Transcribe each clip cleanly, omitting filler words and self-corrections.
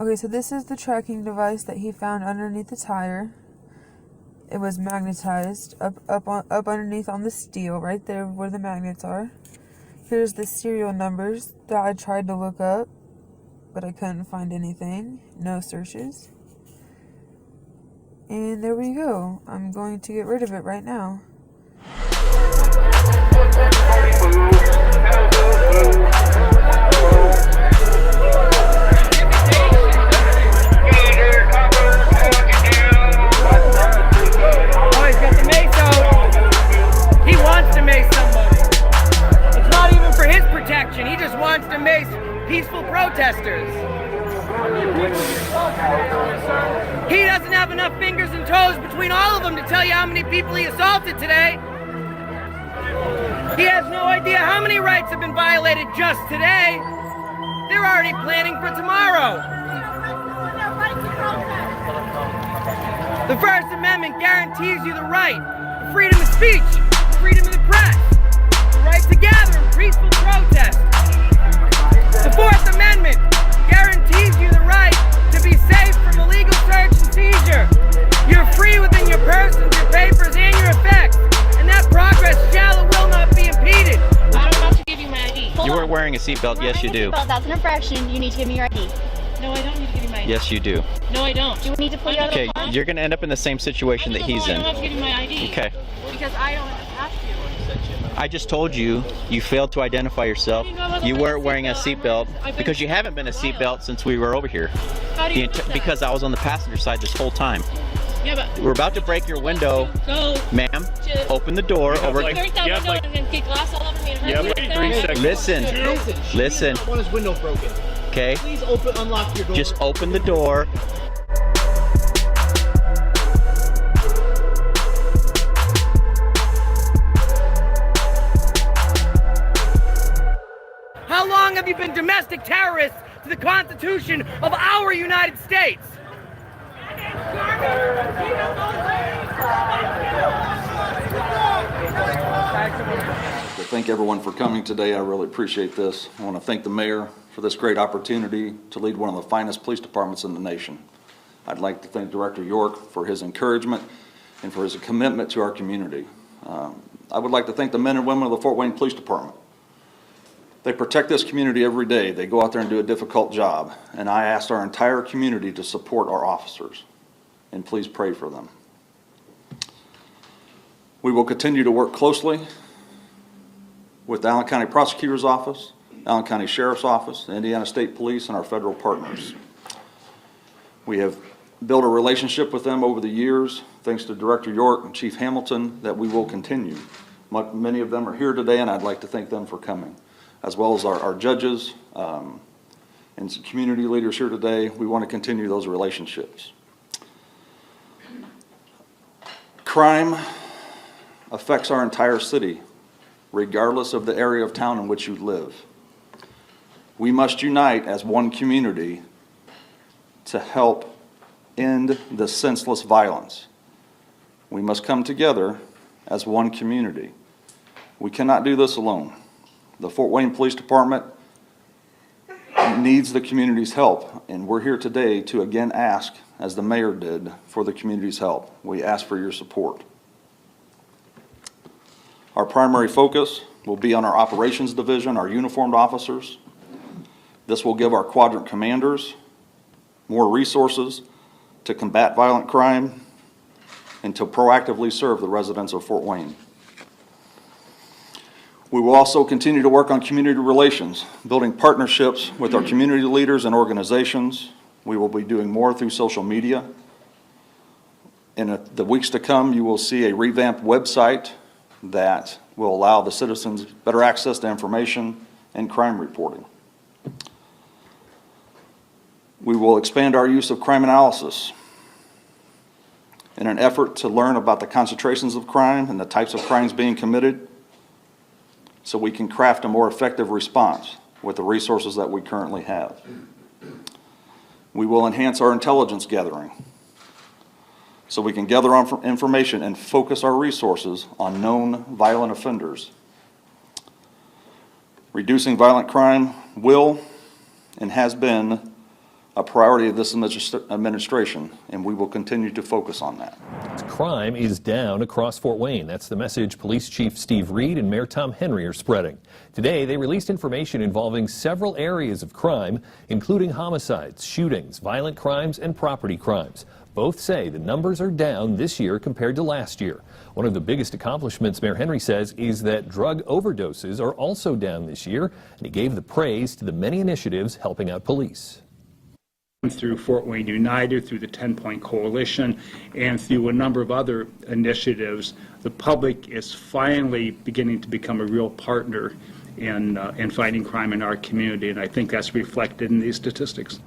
Okay, so this is the tracking device that he found underneath the tire. It was magnetized up underneath on the steel, right there where the magnets are. Here's the serial numbers that I tried to look up, but I couldn't find anything. No searches. And there we go. I'm going to get rid of it right now. He just wants to mace peaceful protesters. He doesn't have enough fingers and toes between all of them to tell you how many people he assaulted today. He has no idea how many rights have been violated just today. They're already planning for tomorrow. The First Amendment guarantees you the right to freedom of speech, freedom of the press, the right to gather in peaceful protest. The Fourth Amendment guarantees you the right to be safe from illegal search and seizure. You're free within your persons, your papers, and your effects, and that progress shall and will not be impeded. I'm about to give you my ID. You weren't wearing a seatbelt. Yes, you do. That's an infraction. You need to give me your ID. No, I don't need to give you my ID. Yes, you do. No, I don't. Do you need to pull you out of the car? Okay, you're going to end up in the same situation that he's in. I don't have to give you my ID. Okay. Because I don't have to. I just told you, you failed to identify yourself. You weren't wearing a seatbelt because you haven't been a seatbelt since we were over here. How do you because I was on the passenger side this whole time. Yeah, but We're about to break your window. go. Ma'am, open the door. Break that window and then get glass all over me. Yeah, wait 3 seconds. Listen. I want his window broken. Okay? Please unlock your door. Just open the door. How long have you been domestic terrorists to the Constitution of our United States? To thank everyone for coming today. I really appreciate this. I want to thank the mayor for this great opportunity to lead one of the finest police departments in the nation. I'd like to thank Director York for his encouragement and for his commitment to our community. I would like to thank the men and women of the Fort Wayne Police Department. They protect this community every day. They go out there and do a difficult job. And I asked our entire community to support our officers. And please pray for them. We will continue to work closely with the Allen County Prosecutor's Office, Allen County Sheriff's Office, the Indiana State Police, and our federal partners. We have built a relationship with them over the years, thanks to Director York and Chief Hamilton, that we will continue. Many of them are here today, and I'd like to thank them for coming, as well as our judges and some community leaders here today. We want to continue those relationships. Crime affects our entire city, regardless of the area of town in which you live. We must unite as one community to help end the senseless violence. We must come together as one community. We cannot do this alone. The Fort Wayne Police Department needs the community's help, and we're here today to again ask, as the mayor did, for the community's help. We ask for your support. Our primary focus will be on our operations division, our uniformed officers. This will give our quadrant commanders more resources to combat violent crime and to proactively serve the residents of Fort Wayne. We will also continue to work on community relations, building partnerships with our community leaders and organizations. We will be doing more through social media. In the weeks to come, you will see a revamped website that will allow the citizens better access to information and crime reporting. We will expand our use of crime analysis in an effort to learn about the concentrations of crime and the types of crimes being committed, so we can craft a more effective response with the resources that we currently have. We will enhance our intelligence gathering so we can gather information and focus our resources on known violent offenders. Reducing violent crime will and has been a priority of this administration, and we will continue to focus on that. Crime is down across Fort Wayne. That's the message Police Chief Steve Reed and Mayor Tom Henry are spreading. Today, they released information involving several areas of crime, including homicides, shootings, violent crimes, and property crimes. Both say the numbers are down this year compared to last year. One of the biggest accomplishments, Mayor Henry says, is that drug overdoses are also down this year, and he gave the praise to the many initiatives helping out police. Through Fort Wayne United, through the 10-Point Coalition, and through a number of other initiatives, the public is finally beginning to become a real partner in fighting crime in our community, and I think that's reflected in these statistics.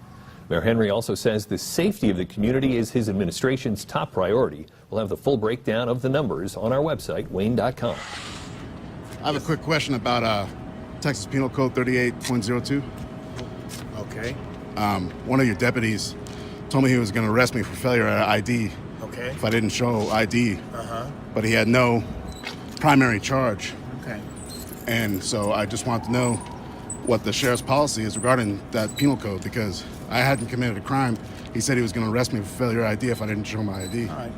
Mayor Henry also says the safety of the community is his administration's top priority. We'll have the full breakdown of the numbers on our website, wayne.com. I have a quick question about Texas Penal Code 38.02. Okay. One of your deputies told me he was going to arrest me for failure at ID. Okay. If I didn't show ID. Uh-huh. But he had no primary charge. Okay. And so I just want to know what the sheriff's policy is regarding that penal code, because I hadn't committed a crime. He said he was going to arrest me for failure ID if I didn't show my ID. All right.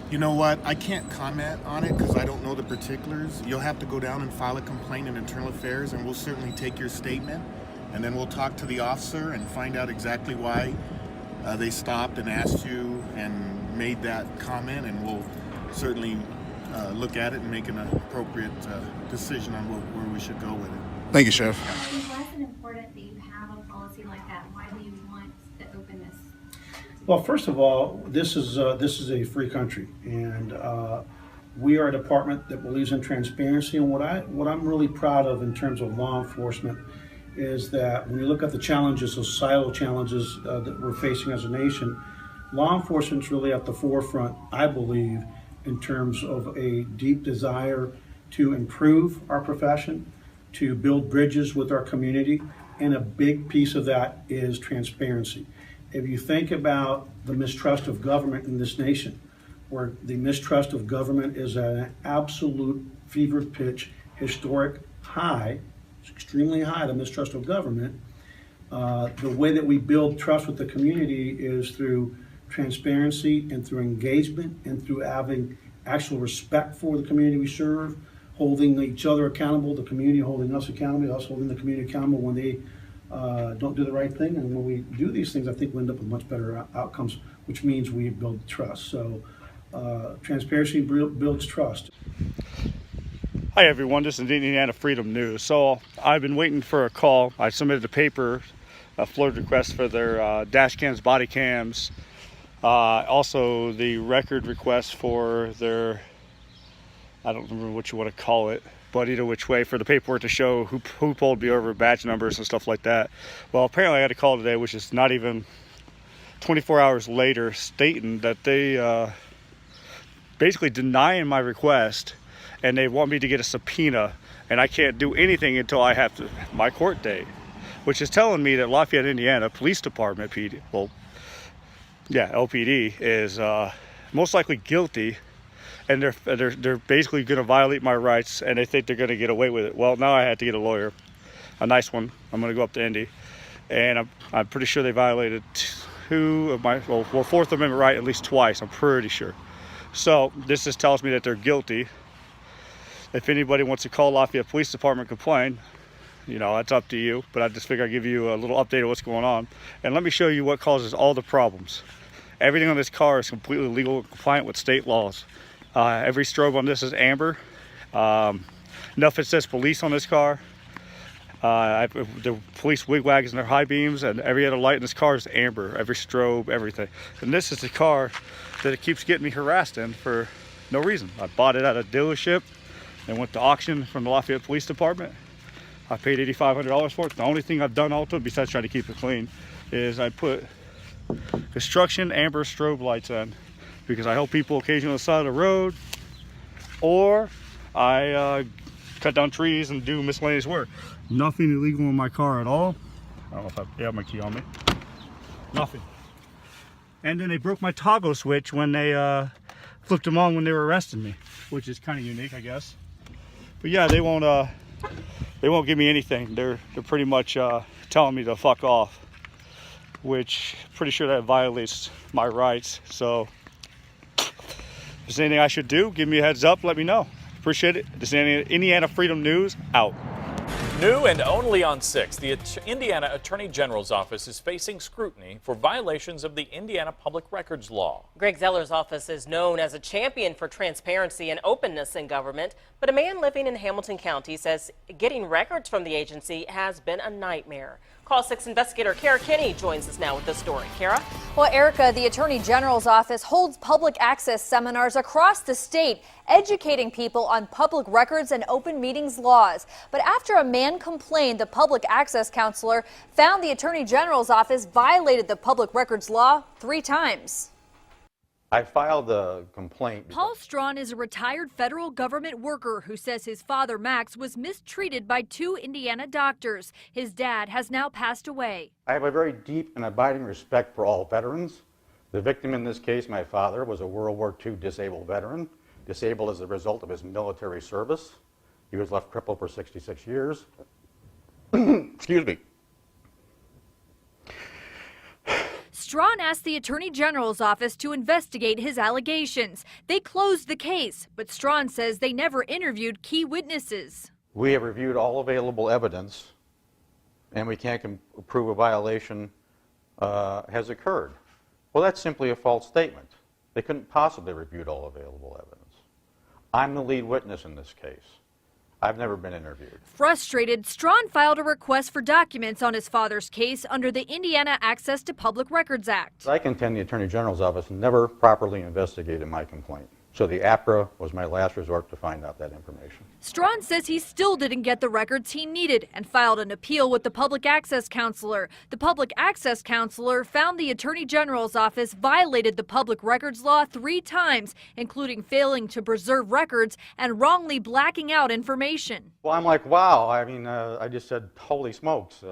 You know what? I can't comment on it because I don't know the particulars. You'll have to go down and file a complaint in Internal Affairs, and we'll certainly take your statement. And then we'll talk to the officer and find out exactly why they stopped and asked you and made that comment, and we'll certainly look at it and make an appropriate decision on where we should go with it. Thank you, Sheriff. Why is it important that you have a policy like that? Why do you want the openness? Well, first of all, this is a free country, and we are a department that believes in transparency. And what I'm really proud of in terms of law enforcement is that when you look at the challenges, societal challenges that we're facing as a nation, law enforcement's really at the forefront, I believe, in terms of a deep desire to improve our profession, to build bridges with our community, and a big piece of that is transparency. If you think about the mistrust of government in this nation, where the mistrust of government is at an absolute fever pitch, historic high, it's extremely high, the mistrust of government. The way that we build trust with the community is through transparency and through engagement and through having actual respect for the community we serve, holding each other accountable, the community holding us accountable, us holding the community accountable when they don't do the right thing. And when we do these things, I think we end up with much better outcomes, which means we build trust. So transparency builds trust. Hi everyone, this is Indiana Freedom News. So I've been waiting for a call. I submitted a floated request for their dash cams, body cams, also the record request for their, I don't remember what you want to call it, but either which way, for the paperwork to show who pulled me over, badge numbers and stuff like that. Well, apparently I got a call today, which is not even 24 hours later, stating that they basically denying my request, and they want me to get a subpoena, and I can't do anything until I have my court date, which is telling me that Lafayette, Indiana Police Department, LPD, is most likely guilty, and they're basically going to violate my rights, and they think they're going to get away with it. Well, now I had to get a lawyer, a nice one. I'm going to go up to Indy, and I'm pretty sure they violated two of my Fourth Amendment right at least twice. I'm pretty sure. So this just tells me that they're guilty. If anybody wants to call Lafayette Police Department and complain, you know, that's up to you. But I just figure I'd give you a little update of what's going on. And let me show you what causes all the problems. Everything on this car is completely legal and compliant with state laws. Every strobe on this is amber. Nothing says police on this car. The police wigwags and their high beams, and every other light in this car is amber. Every strobe, everything. And this is the car that it keeps getting me harassed in for no reason. I bought it at a dealership and went to auction from the Lafayette Police Department. I paid $8,500 for it. The only thing I've done also, besides trying to keep it clean, is I put construction amber strobe lights in, because I help people occasionally on the side of the road, or I cut down trees and do miscellaneous work. Nothing illegal in my car at all. I don't know if I have my key on me. Nothing. And then they broke my toggle switch when they flipped them on when they were arresting me, which is kind of unique, I guess. But yeah, they won't give me anything. They're pretty much telling me to fuck off. which pretty sure that violates my rights. So if there's anything I should do, give me a heads up, let me know. Appreciate it. This is Indiana Freedom News, out. New and only on 6, the Indiana Attorney General's office is facing scrutiny for violations of the Indiana Public Records Law. Greg Zeller's office is known as a champion for transparency and openness in government, but a man living in Hamilton County says getting records from the agency has been a nightmare. Call 6 investigator Kara Kinney joins us now with this story. Kara? Well, Erica, the Attorney General's office holds public access seminars across the state, educating people on public records and open meetings laws. But after a man complained, the public access counselor found the Attorney General's office violated the public records law 3 times. I filed a complaint. Paul Strawn is a retired federal government worker who says his father, Max, was mistreated by 2 Indiana doctors. His dad has now passed away. I have a very deep and abiding respect for all veterans. The victim in this case, my father, was a World War II disabled veteran, disabled as a result of his military service. He was left crippled for 66 years. Excuse me. Strawn asked the Attorney General's office to investigate his allegations. They closed the case, but Strawn says they never interviewed key witnesses. We have reviewed all available evidence, and we can't prove a violation has occurred. Well, that's simply a false statement. They couldn't possibly have reviewed all available evidence. I'm the lead witness in this case. I've never been interviewed. Frustrated, Strawn filed a request for documents on his father's case under the Indiana Access to Public Records Act. I contend the Attorney General's office never properly investigated my complaint. So the APRA was my last resort to find out that information. Strawn says he still didn't get the records he needed and filed an appeal with the Public Access Counselor. The Public Access Counselor found the Attorney General's office violated the public records law 3 times, including failing to preserve records and wrongly blacking out information. Well, I'm like, wow. I mean, I just said, holy smokes.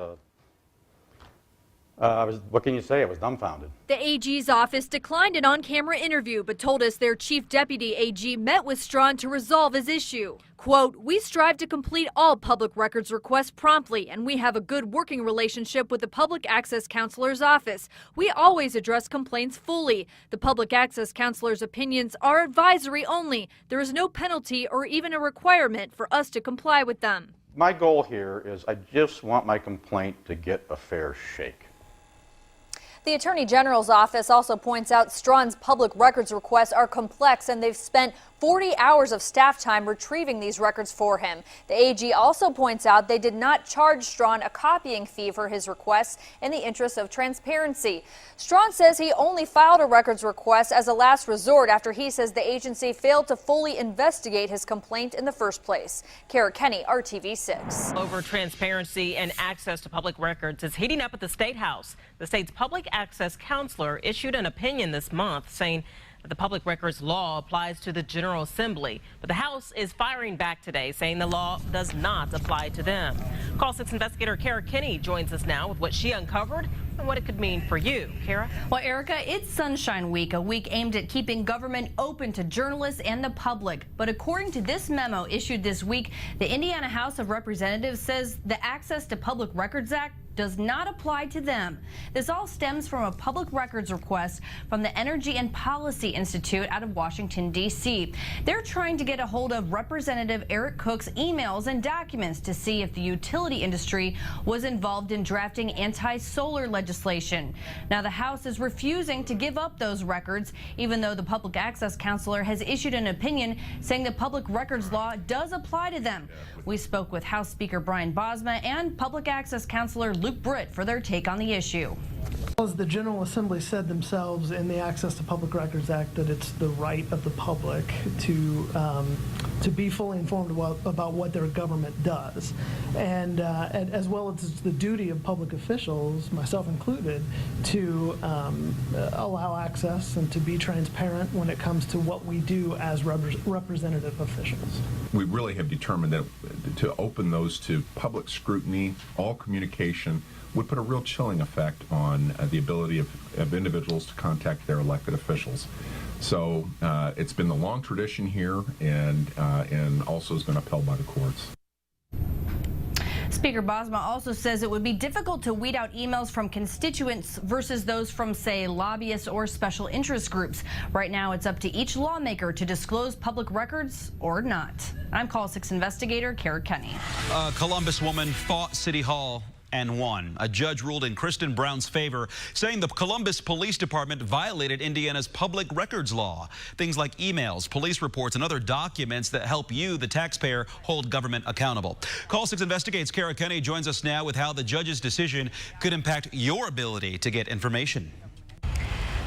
What can you say? I was dumbfounded. The AG's office declined an on-camera interview, but told us their chief deputy AG met with Strawn to resolve his issue. Quote, "We strive to complete all public records requests promptly, and we have a good working relationship with the Public Access Counselor's office. We always address complaints fully. The Public Access Counselor's opinions are advisory only. There is no penalty or even a requirement for us to comply with them." My goal here is I just want my complaint to get a fair shake. The Attorney General's office also points out Strawn's public records requests are complex and they've spent 40 hours of staff time retrieving these records for him. The AG also points out they did not charge Strawn a copying fee for his requests in the interest of transparency. Strawn says he only filed a records request as a last resort after he says the agency failed to fully investigate his complaint in the first place. Kara Kinney, RTV6. Over transparency and access to public records is heating up at the State House. The state's public access counselor issued an opinion this month saying that the public records law applies to the General Assembly, but the House is firing back today, saying the law does not apply to them. Call 6 investigator Kara Kinney joins us now with what she uncovered and what it could mean for you. Kara? Well, Erica, it's Sunshine Week, a week aimed at keeping government open to journalists and the public. But according to this memo issued this week, the Indiana House of Representatives says the Access to Public Records Act does not apply to them. This all stems from a public records request from the Energy and Policy Institute out of Washington, D.C. They're trying to get a hold of Representative Eric Cook's emails and documents to see if the utility industry was involved in drafting anti-solar legislation. Now, the House is refusing to give up those records, even though the Public Access Counselor has issued an opinion saying the public records law does apply to them. We spoke with House Speaker Brian Bosma and Public Access Counselor Luke Britt for their take on the issue. As the General Assembly said themselves in the Access to Public Records Act that it's the right of the public to be fully informed about what their government does, and as well as it's the duty of public officials, myself included, to allow access and to be transparent when it comes to what we do as representative officials. We really have determined that to open those to public scrutiny, all communication, would put a real chilling effect on the ability of individuals to contact their elected officials. So it's been the long tradition here, and also has been upheld by the courts. Speaker Bosma also says it would be difficult to weed out emails from constituents versus those from, say, lobbyists or special interest groups. Right now, it's up to each lawmaker to disclose public records or not. I'm Call 6 investigator Kara Kenny. A Columbus woman fought City Hall and won. A judge ruled in Kristen Brown's favor, saying the Columbus Police Department violated Indiana's public records law. Things like emails, police reports, and other documents that help you, the taxpayer, hold government accountable. Call 6 Investigates' Kara Kenny joins us now with how the judge's decision could impact your ability to get information.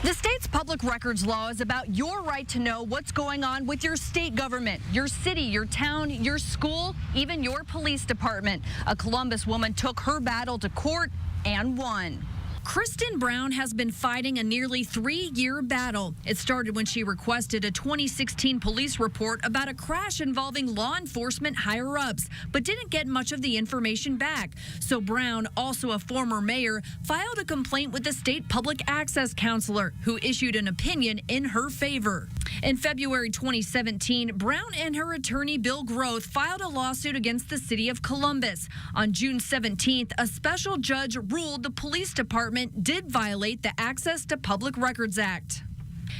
The state's public records law is about your right to know what's going on with your state government, your city, your town, your school, even your police department. A Columbus woman took her battle to court and won. Kristen Brown has been fighting a nearly 3-year battle. It started when she requested a 2016 police report about a crash involving law enforcement higher-ups, but didn't get much of the information back. So Brown, also a former mayor, filed a complaint with the state public access counselor, who issued an opinion in her favor. In February 2017, Brown and her attorney Bill Groth filed a lawsuit against the city of Columbus. On June 17th, a special judge ruled the police department did violate the Access to Public Records Act.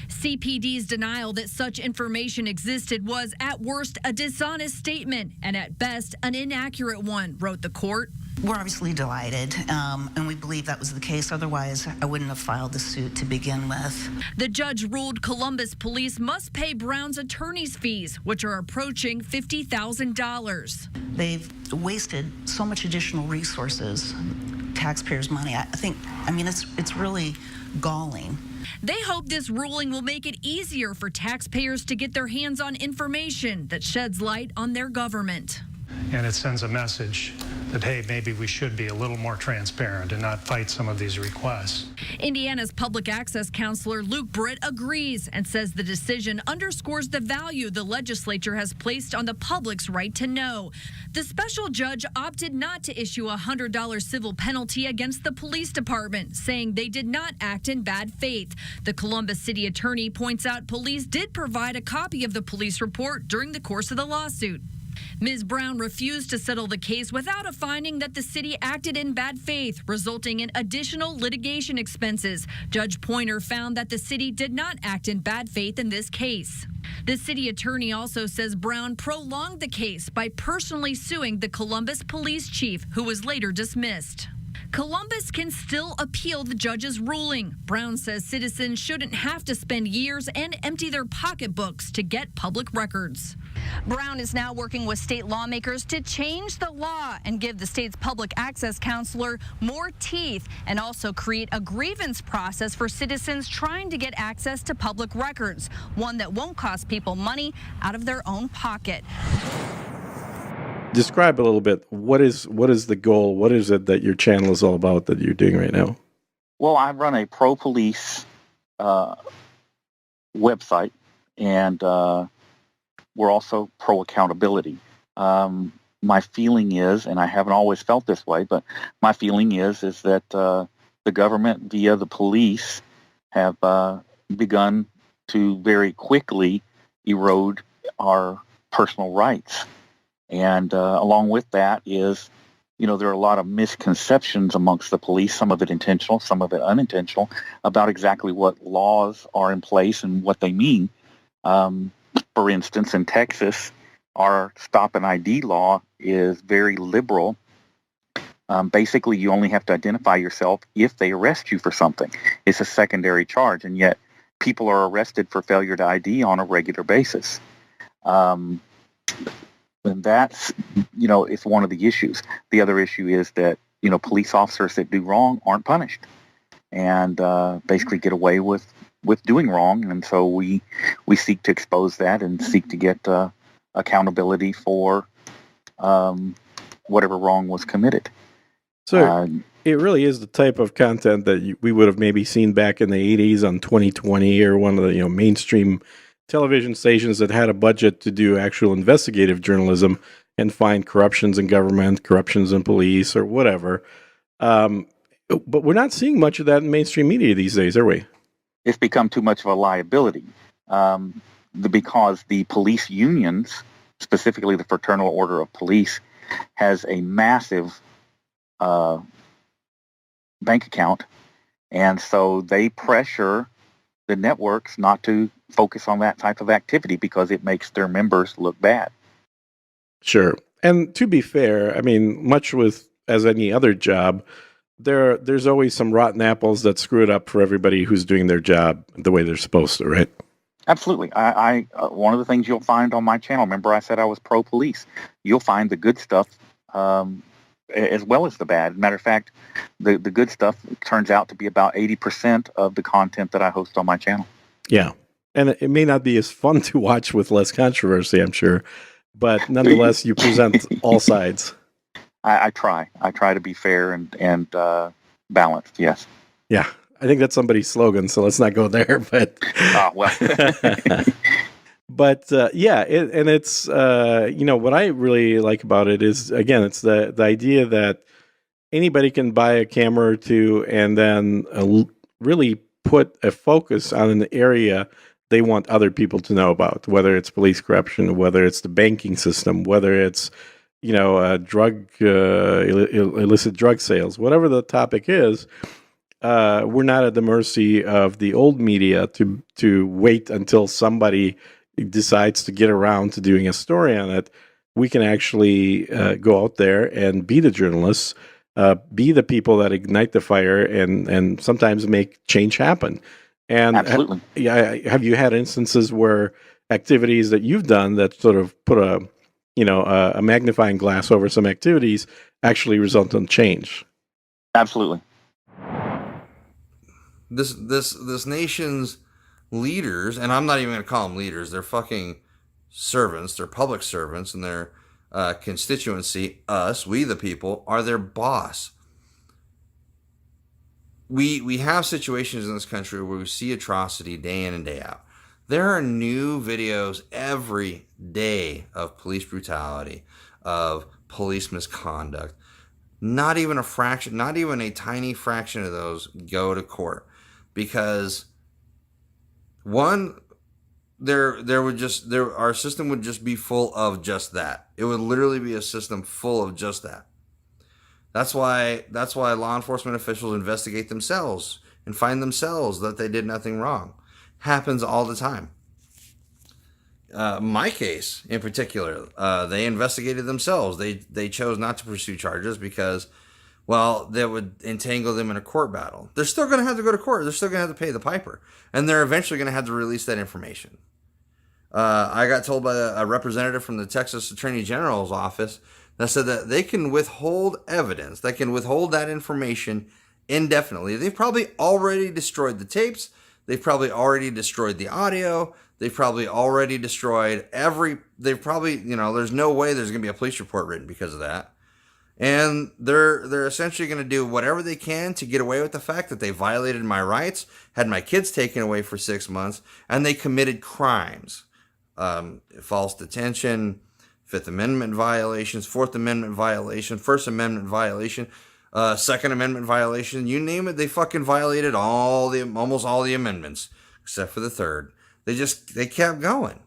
CPD's denial that such information existed was, at worst, a dishonest statement and, at best, an inaccurate one, wrote the court. We're obviously delighted, and we believe that was the case. Otherwise, I wouldn't have filed the suit to begin with. The judge ruled Columbus police must pay Brown's attorney's fees, which are approaching $50,000. They've wasted so much additional resources, taxpayers' money. I mean, it's really galling. They hope this ruling will make it easier for taxpayers to get their hands on information that sheds light on their government. And it sends a message that, hey, maybe we should be a little more transparent and not fight some of these requests. Indiana's public access counselor Luke Britt agrees and says the decision underscores the value the legislature has placed on the public's right to know. The special judge opted not to issue a $100 civil penalty against the police department, saying they did not act in bad faith. The Columbus city attorney points out police did provide a copy of the police report during the course of the lawsuit. Ms. Brown refused to settle the case without a finding that the city acted in bad faith, resulting in additional litigation expenses. Judge Pointer found that the city did not act in bad faith in this case. The city attorney also says Brown prolonged the case by personally suing the Columbus police chief, who was later dismissed. Columbus can still appeal the judge's ruling. Brown says citizens shouldn't have to spend years and empty their pocketbooks to get public records. Brown is now working with state lawmakers to change the law and give the state's public access counselor more teeth, and also create a grievance process for citizens trying to get access to public records, one that won't cost people money out of their own pocket. Describe a little bit. What is the goal? What is it that your channel is all about that you're doing right now? Well, I run a pro-police website, and we're also pro-accountability. My feeling is, and I haven't always felt this way, but my feeling is that the government via the police have begun to very quickly erode our personal rights. And along with that is, there are a lot of misconceptions amongst the police, some of it intentional, some of it unintentional, about exactly what laws are in place and what they mean. For instance, in Texas, our stop and ID law is very liberal. Basically, you only have to identify yourself if they arrest you for something. It's a secondary charge, and yet people are arrested for failure to ID on a regular basis. And that's, it's one of the issues. The other issue is that, police officers that do wrong aren't punished and basically get away with doing wrong. And so we seek to expose that and seek to get accountability for whatever wrong was committed. So it really is the type of content that we would have maybe seen back in the 80s on 2020 or one of the mainstream television stations that had a budget to do actual investigative journalism and find corruptions in government, corruptions in police, or whatever. But we're not seeing much of that in mainstream media these days, are we? It's become too much of a liability because the police unions, specifically the Fraternal Order of Police, has a massive bank account. And so they pressure the networks not to focus on that type of activity because it makes their members look bad. Sure. And to be fair, I mean, much with as any other job, there's always some rotten apples that screw it up for everybody who's doing their job the way they're supposed to, right? Absolutely. I one of the things you'll find on my channel, remember I said I was pro-police, you'll find the good stuff as well as the bad. Matter of fact, the good stuff turns out to be about 80% of the content that I host on my channel. Yeah. And it may not be as fun to watch with less controversy, I'm sure, but nonetheless, you present all sides. I try to be fair and balanced, yes. Yeah. I think that's somebody's slogan, so let's not go there, but... well... But yeah, it's what I really like about it is, again, it's the idea that anybody can buy a camera or two and then really put a focus on an area they want other people to know about, whether it's police corruption, whether it's the banking system, whether it's illicit drug sales, whatever the topic is. We're not at the mercy of the old media to wait until somebody decides to get around to doing a story on it. We can actually go out there and be the journalists, be the people that ignite the fire and sometimes make change happen. And absolutely. Have you had instances where activities that you've done that sort of put a magnifying glass over some activities actually result in change? Absolutely. This nation's leaders, and I'm not even going to call them leaders, they're fucking servants, they're public servants, and their constituency, us, we the people, are their boss. We have situations in this country where we see atrocity day in and day out. There are new videos every day of police brutality, of police misconduct. Not even a fraction, not even a tiny fraction of those go to court because one, our system would just be full of just that. It would literally be a system full of just that. That's why law enforcement officials investigate themselves and find themselves that they did nothing wrong. Happens all the time. My case in particular, they investigated themselves. They chose not to pursue charges because, well, that would entangle them in a court battle. They're still going to have to go to court. They're still going to have to pay the piper. And they're eventually going to have to release that information. I got told by a representative from the Texas Attorney General's office that said that they can withhold evidence. They can withhold that information indefinitely. They've probably already destroyed the tapes. They've probably already destroyed the audio. They've probably already destroyed there's no way there's going to be a police report written because of that. And they're essentially going to do whatever they can to get away with the fact that they violated my rights, had my kids taken away for 6 months, and they committed crimes. False detention, Fifth Amendment violations, Fourth Amendment violation, First Amendment violation, Second Amendment violation, you name it, they fucking violated almost all the amendments, except for the third. They kept going.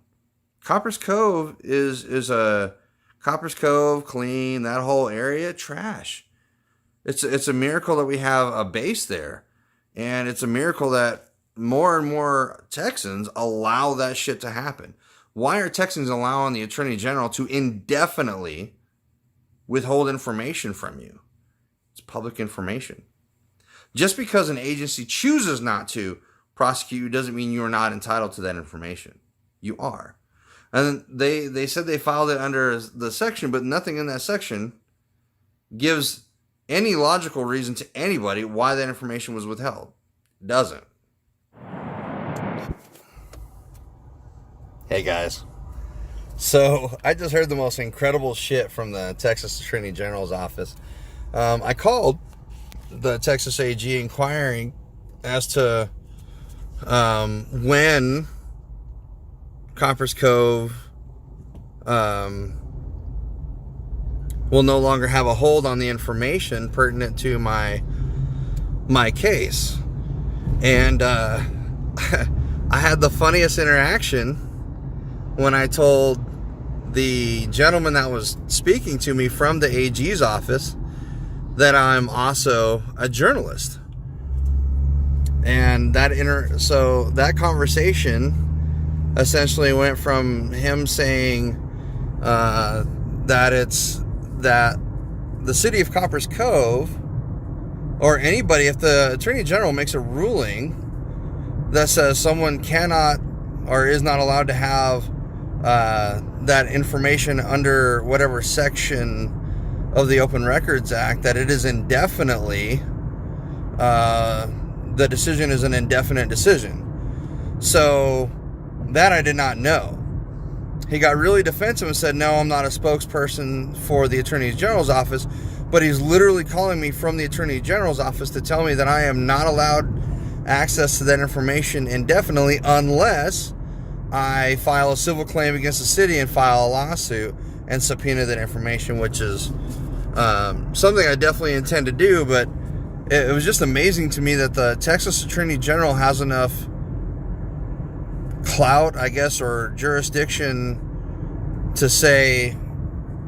Copper's Cove is a Copper's Cove, Clean, that whole area, trash. It's a miracle that we have a base there. And it's a miracle that more and more Texans allow that shit to happen. Why are Texans allowing the Attorney General to indefinitely withhold information from you? It's public information. Just because an agency chooses not to prosecute you doesn't mean you are not entitled to that information. You are. And they said they filed it under the section, but nothing in that section gives any logical reason to anybody why that information was withheld. It doesn't. Hey guys. So I just heard the most incredible shit from the Texas Attorney General's office. I called the Texas AG inquiring as to when Copper's Cove will no longer have a hold on the information pertinent to my case. And I had the funniest interaction when I told the gentleman that was speaking to me from the AG's office that I'm also a journalist. And so that conversation essentially went from him saying that the city of Copper's Cove, or anybody, if the Attorney General makes a ruling that says someone cannot or is not allowed to have that information under whatever section of the Open Records Act, that it is indefinitely, the decision is an indefinite decision. So that I did not know. He got really defensive and said, no, I'm not a spokesperson for the Attorney General's office, but he's literally calling me from the Attorney General's office to tell me that I am not allowed access to that information indefinitely unless I file a civil claim against the city and file a lawsuit and subpoena that information, which is something I definitely intend to do. But it was just amazing to me that the Texas Attorney General has enough clout, I guess, or jurisdiction to say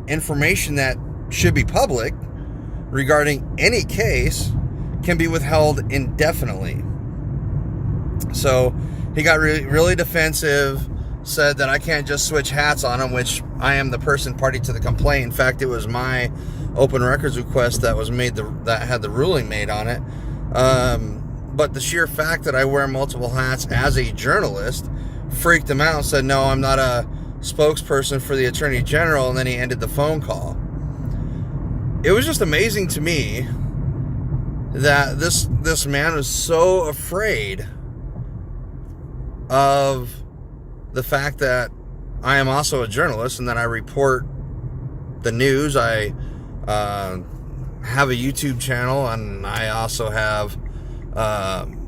information that should be public regarding any case can be withheld indefinitely. So he got really defensive, said that I can't just switch hats on him, which I am the person party to the complaint. In fact, it was my open records request that was made, that had the ruling made on it. But the sheer fact that I wear multiple hats as a journalist freaked him out and said, no, I'm not a spokesperson for the Attorney General, and then he ended the phone call. It was just amazing to me that this man was so afraid of the fact that I am also a journalist and that I report the news. I have a YouTube channel, and I also have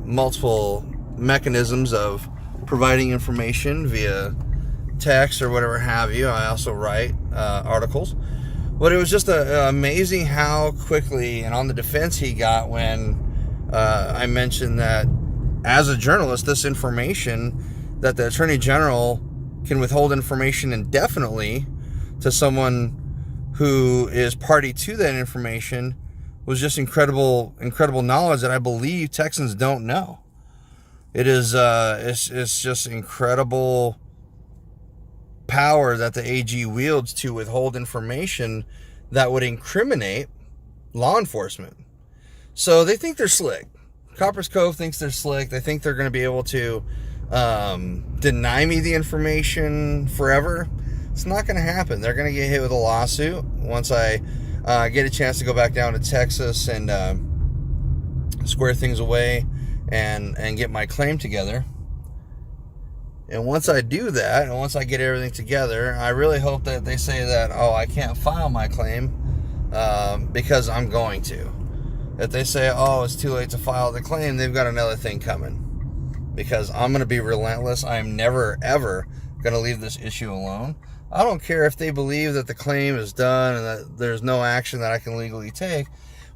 multiple mechanisms of providing information via text or whatever have you. I also write articles. But it was just amazing how quickly and on the defense he got when I mentioned that as a journalist, this information, that the Attorney General can withhold information indefinitely to someone who is party to that information, was just incredible knowledge that I believe Texans don't know. It is it's just incredible power that the AG wields to withhold information that would incriminate law enforcement. So they think they're slick. Copper's Cove thinks they're slick. They think they're going to be able to deny me the information forever. It's not going to happen. They're going to get hit with a lawsuit once I get a chance to go back down to Texas and square things away and get my claim together. And once I do that, and once I get everything together, I really hope that they say that, oh, I can't file my claim because I'm going to. If they say, oh, it's too late to file the claim, they've got another thing coming. Because I'm going to be relentless. I am never, ever going to leave this issue alone. I don't care if they believe that the claim is done and that there's no action that I can legally take.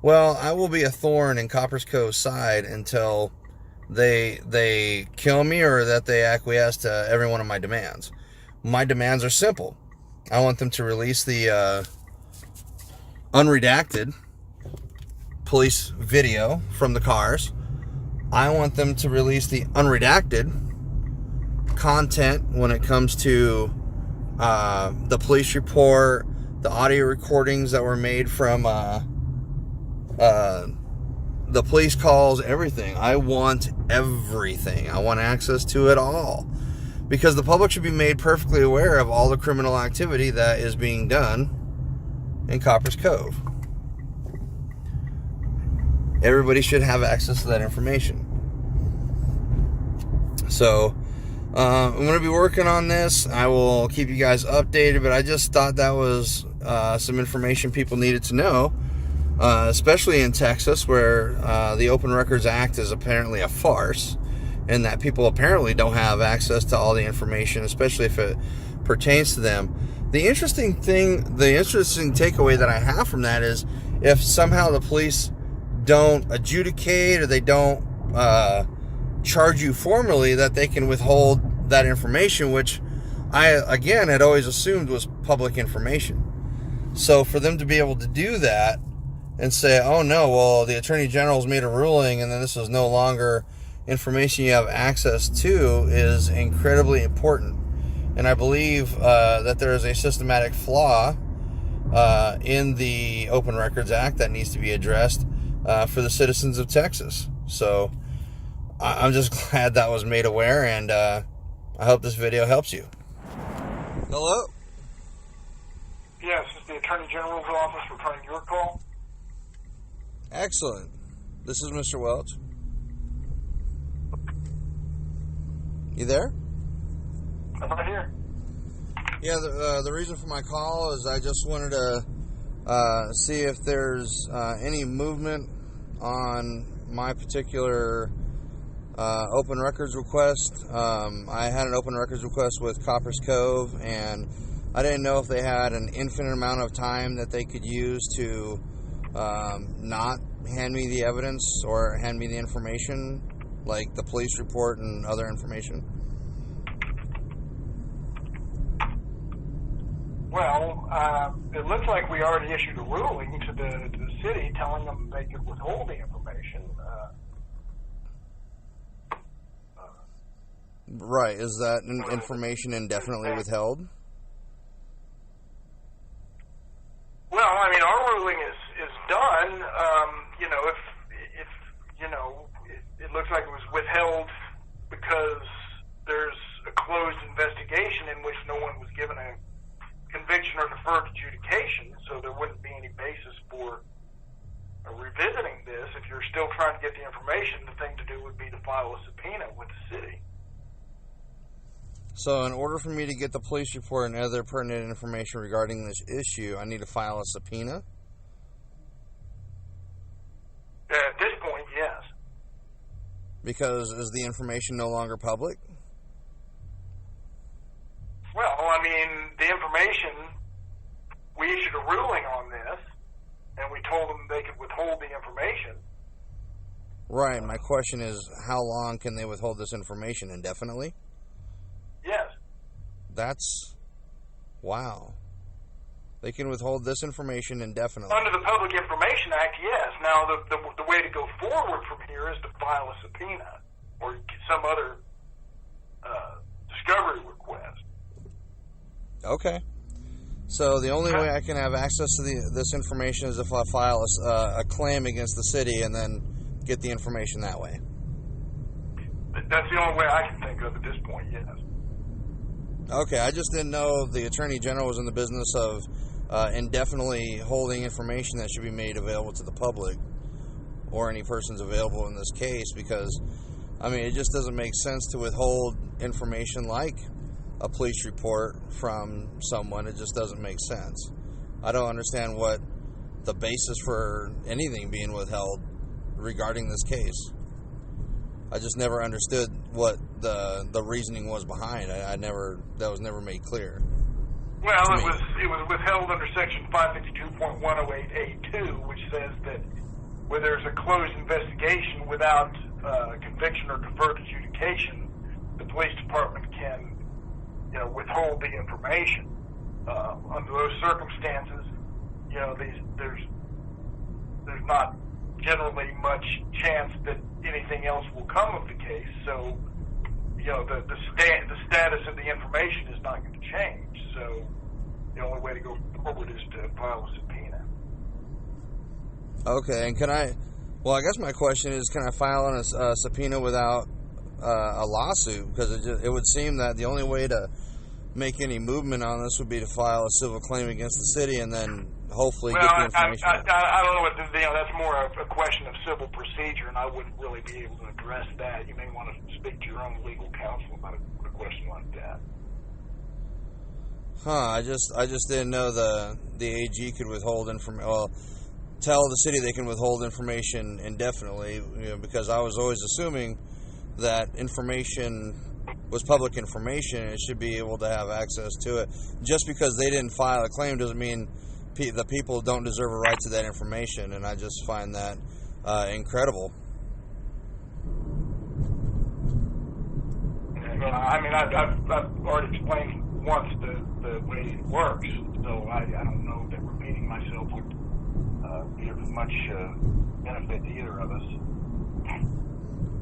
Well, I will be a thorn in Copper's Cove's side until they kill me or that they acquiesce to every one of my demands. My demands are simple. I want them to release the unredacted police video from the cars. I want them to release the unredacted content when it comes to the police report, the audio recordings that were made from the police calls, everything. I want everything. I want access to it all. Because the public should be made perfectly aware of all the criminal activity that is being done in Copper's Cove. Everybody should have access to that information. So, I'm going to be working on this. I will keep you guys updated, but I just thought that was some information people needed to know, especially in Texas, where the Open Records Act is apparently a farce, and that people apparently don't have access to all the information, especially if it pertains to them. The interesting takeaway that I have from that is if somehow the police don't adjudicate or they don't charge you formally, that they can withhold that information, which I, again, had always assumed was public information. So for them to be able to do that and say, oh no, well, the Attorney General's made a ruling and then this is no longer information you have access to is incredibly important. And I believe that there is a systematic flaw in the Open Records Act that needs to be addressed for the citizens of Texas. So I'm just glad that was made aware, and I hope this video helps you. Hello? Yes, it's the Attorney General's office returning your call. Excellent. This is Mr. Welch. You there? I'm right here. Yeah, the reason for my call is I just wanted to see if there's any movement on my particular open records request. I had an open records request with Copper's Cove, and I didn't know if they had an infinite amount of time that they could use to not hand me the evidence or hand me the information, like the police report and other information. Well, it looks like we already issued a ruling to the city telling them they could withhold the information. Right, is that information indefinitely withheld? Well, I mean, our ruling is done. You know, if you know, it looks like it was withheld because there's a closed investigation in which no one was given a conviction or deferred adjudication, so there wouldn't be any basis for revisiting this. If you're still trying to get the information, the thing to do would be to file a subpoena with the city. So in order for me to get the police report and other pertinent information regarding this issue, I need to file a subpoena? At this point, yes. Because is the information no longer public? Well, I mean, the information, we issued a ruling on this, and we told them they could withhold the information. Right, my question is, how long can they withhold this information? Indefinitely? Yes. That's... wow. They can withhold this information indefinitely. Under the Public Information Act, yes. Now, the way to go forward from here is to file a subpoena or some other discovery request. Okay. So the only way I can have access to this information is if I file a claim against the city and then get the information that way. That's the only way I can think of at this point, yes. Okay, I just didn't know the Attorney General was in the business of indefinitely holding information that should be made available to the public or any persons available in this case, because, I mean, it just doesn't make sense to withhold information like a police report from someone. It just doesn't make sense. I don't understand what the basis for anything being withheld regarding this case. I just never understood what the reasoning was behind. That was never made clear. Well, it was withheld under Section 552.108A2, which says that where there's a closed investigation without conviction or deferred adjudication, the police department can, you know, withhold the information. Under those circumstances, you know, there's not generally much chance that anything else will come of the case. So, you know, the status of the information is not going to change. So, the only way to go forward is to file a subpoena. Okay, and can I? Well, I guess my question is, can I file a subpoena without a lawsuit? Because it would seem that the only way to make any movement on this would be to file a civil claim against the city and then hopefully get the information. I don't know what that's more a question of civil procedure, and I wouldn't really be able to address that. You may want to speak to your own legal counsel about a question like that. I just didn't know the AG could withhold information. Well, tell the city they can withhold information indefinitely, you know, because I was always assuming that information was public information and it should be able to have access to it. Just because they didn't file a claim doesn't mean the people don't deserve a right to that information, and I just find that incredible. I mean, I've already explained once the way it works, so I don't know that repeating myself would be of much benefit to either of us.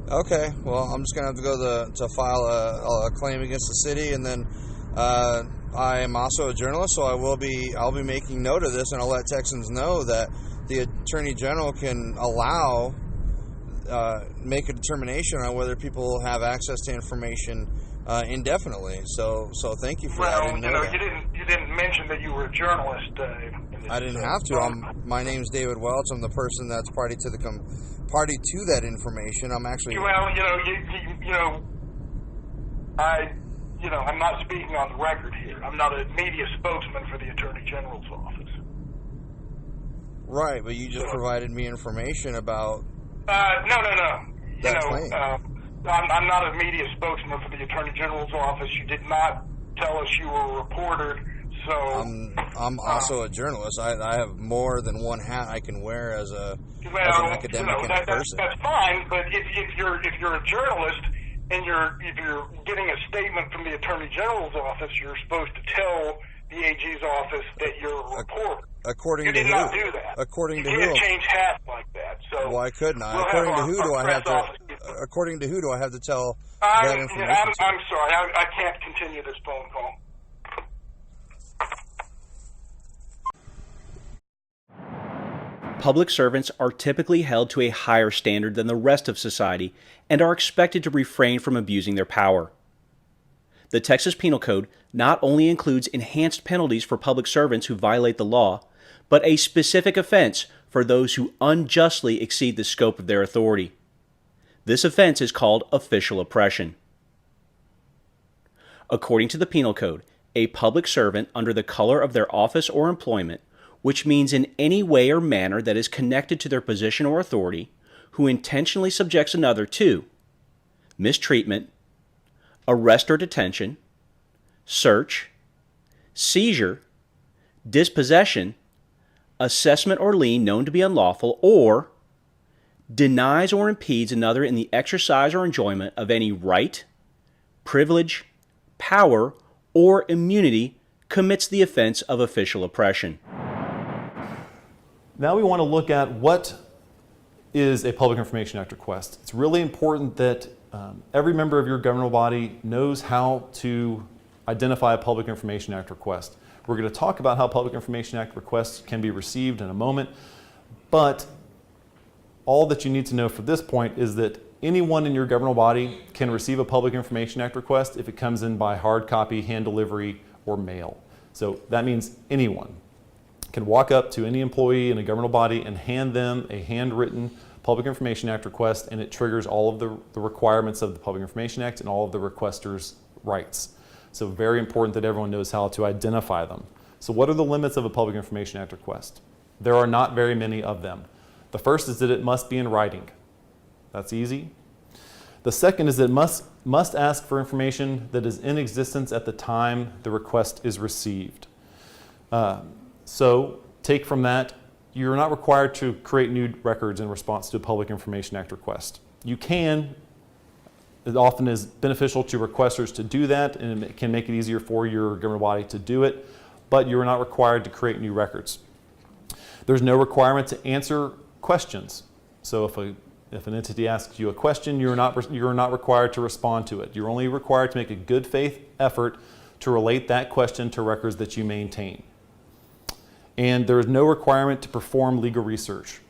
Okay, well, I'm just gonna have to go to file a claim against the city, and then I am also a journalist, so I'll be making note of this, and I'll let Texans know that the Attorney General can make a determination on whether people have access to information indefinitely. So thank you for that. I didn't know that. You didn't mention that you were a journalist. I didn't have to. My name's David Welch. I'm the person that's party to that information. I'm actually. Well, I'm not speaking on the record here. I'm not a media spokesman for the Attorney General's office. Right, but you just provided me information about. No. Claim. I'm not a media spokesman for the Attorney General's office. You did not tell us you were a reporter. So I'm also a journalist. I have more than one hat I can wear as an academic and a person. That's fine, but if you're a journalist and if you're getting a statement from the Attorney General's office, you're supposed to tell the AG's office that you're a reporter. According you to did who? not do that. According to you who? can't change hats like that. So why couldn't I? We'll According to who do I have to? According to who do I have to tell that information? I'm sorry, I can't continue this phone call. Public servants are typically held to a higher standard than the rest of society and are expected to refrain from abusing their power. The Texas Penal Code not only includes enhanced penalties for public servants who violate the law, but a specific offense for those who unjustly exceed the scope of their authority. This offense is called official oppression. According to the Penal Code, a public servant under the color of their office or employment, which means in any way or manner that is connected to their position or authority, who intentionally subjects another to mistreatment, arrest or detention, search, seizure, dispossession, assessment or lien known to be unlawful, or denies or impedes another in the exercise or enjoyment of any right, privilege, power, or immunity, commits the offense of official oppression. Now we want to look at what is a Public Information Act request. It's really important that every member of your governmental body knows how to identify a Public Information Act request. We're going to talk about how Public Information Act requests can be received in a moment, but all that you need to know for this point is that anyone in your governmental body can receive a Public Information Act request if it comes in by hard copy, hand delivery, or mail. So that means anyone can walk up to any employee in a governmental body and hand them a handwritten Public Information Act request, and it triggers all of the requirements of the Public Information Act and all of the requester's rights. So very important that everyone knows how to identify them. So what are the limits of a Public Information Act request? There are not very many of them. The first is that it must be in writing. That's easy. The second is that it must ask for information that is in existence at the time the request is received. So take from that, you're not required to create new records in response to a Public Information Act request. You can. It often is beneficial to requesters to do that, and it can make it easier for your governmental body to do it, but you're not required to create new records. There's no requirement to answer questions. So if an entity asks you a question, you're not required to respond to it. You're only required to make a good faith effort to relate that question to records that you maintain. And there is no requirement to perform legal research.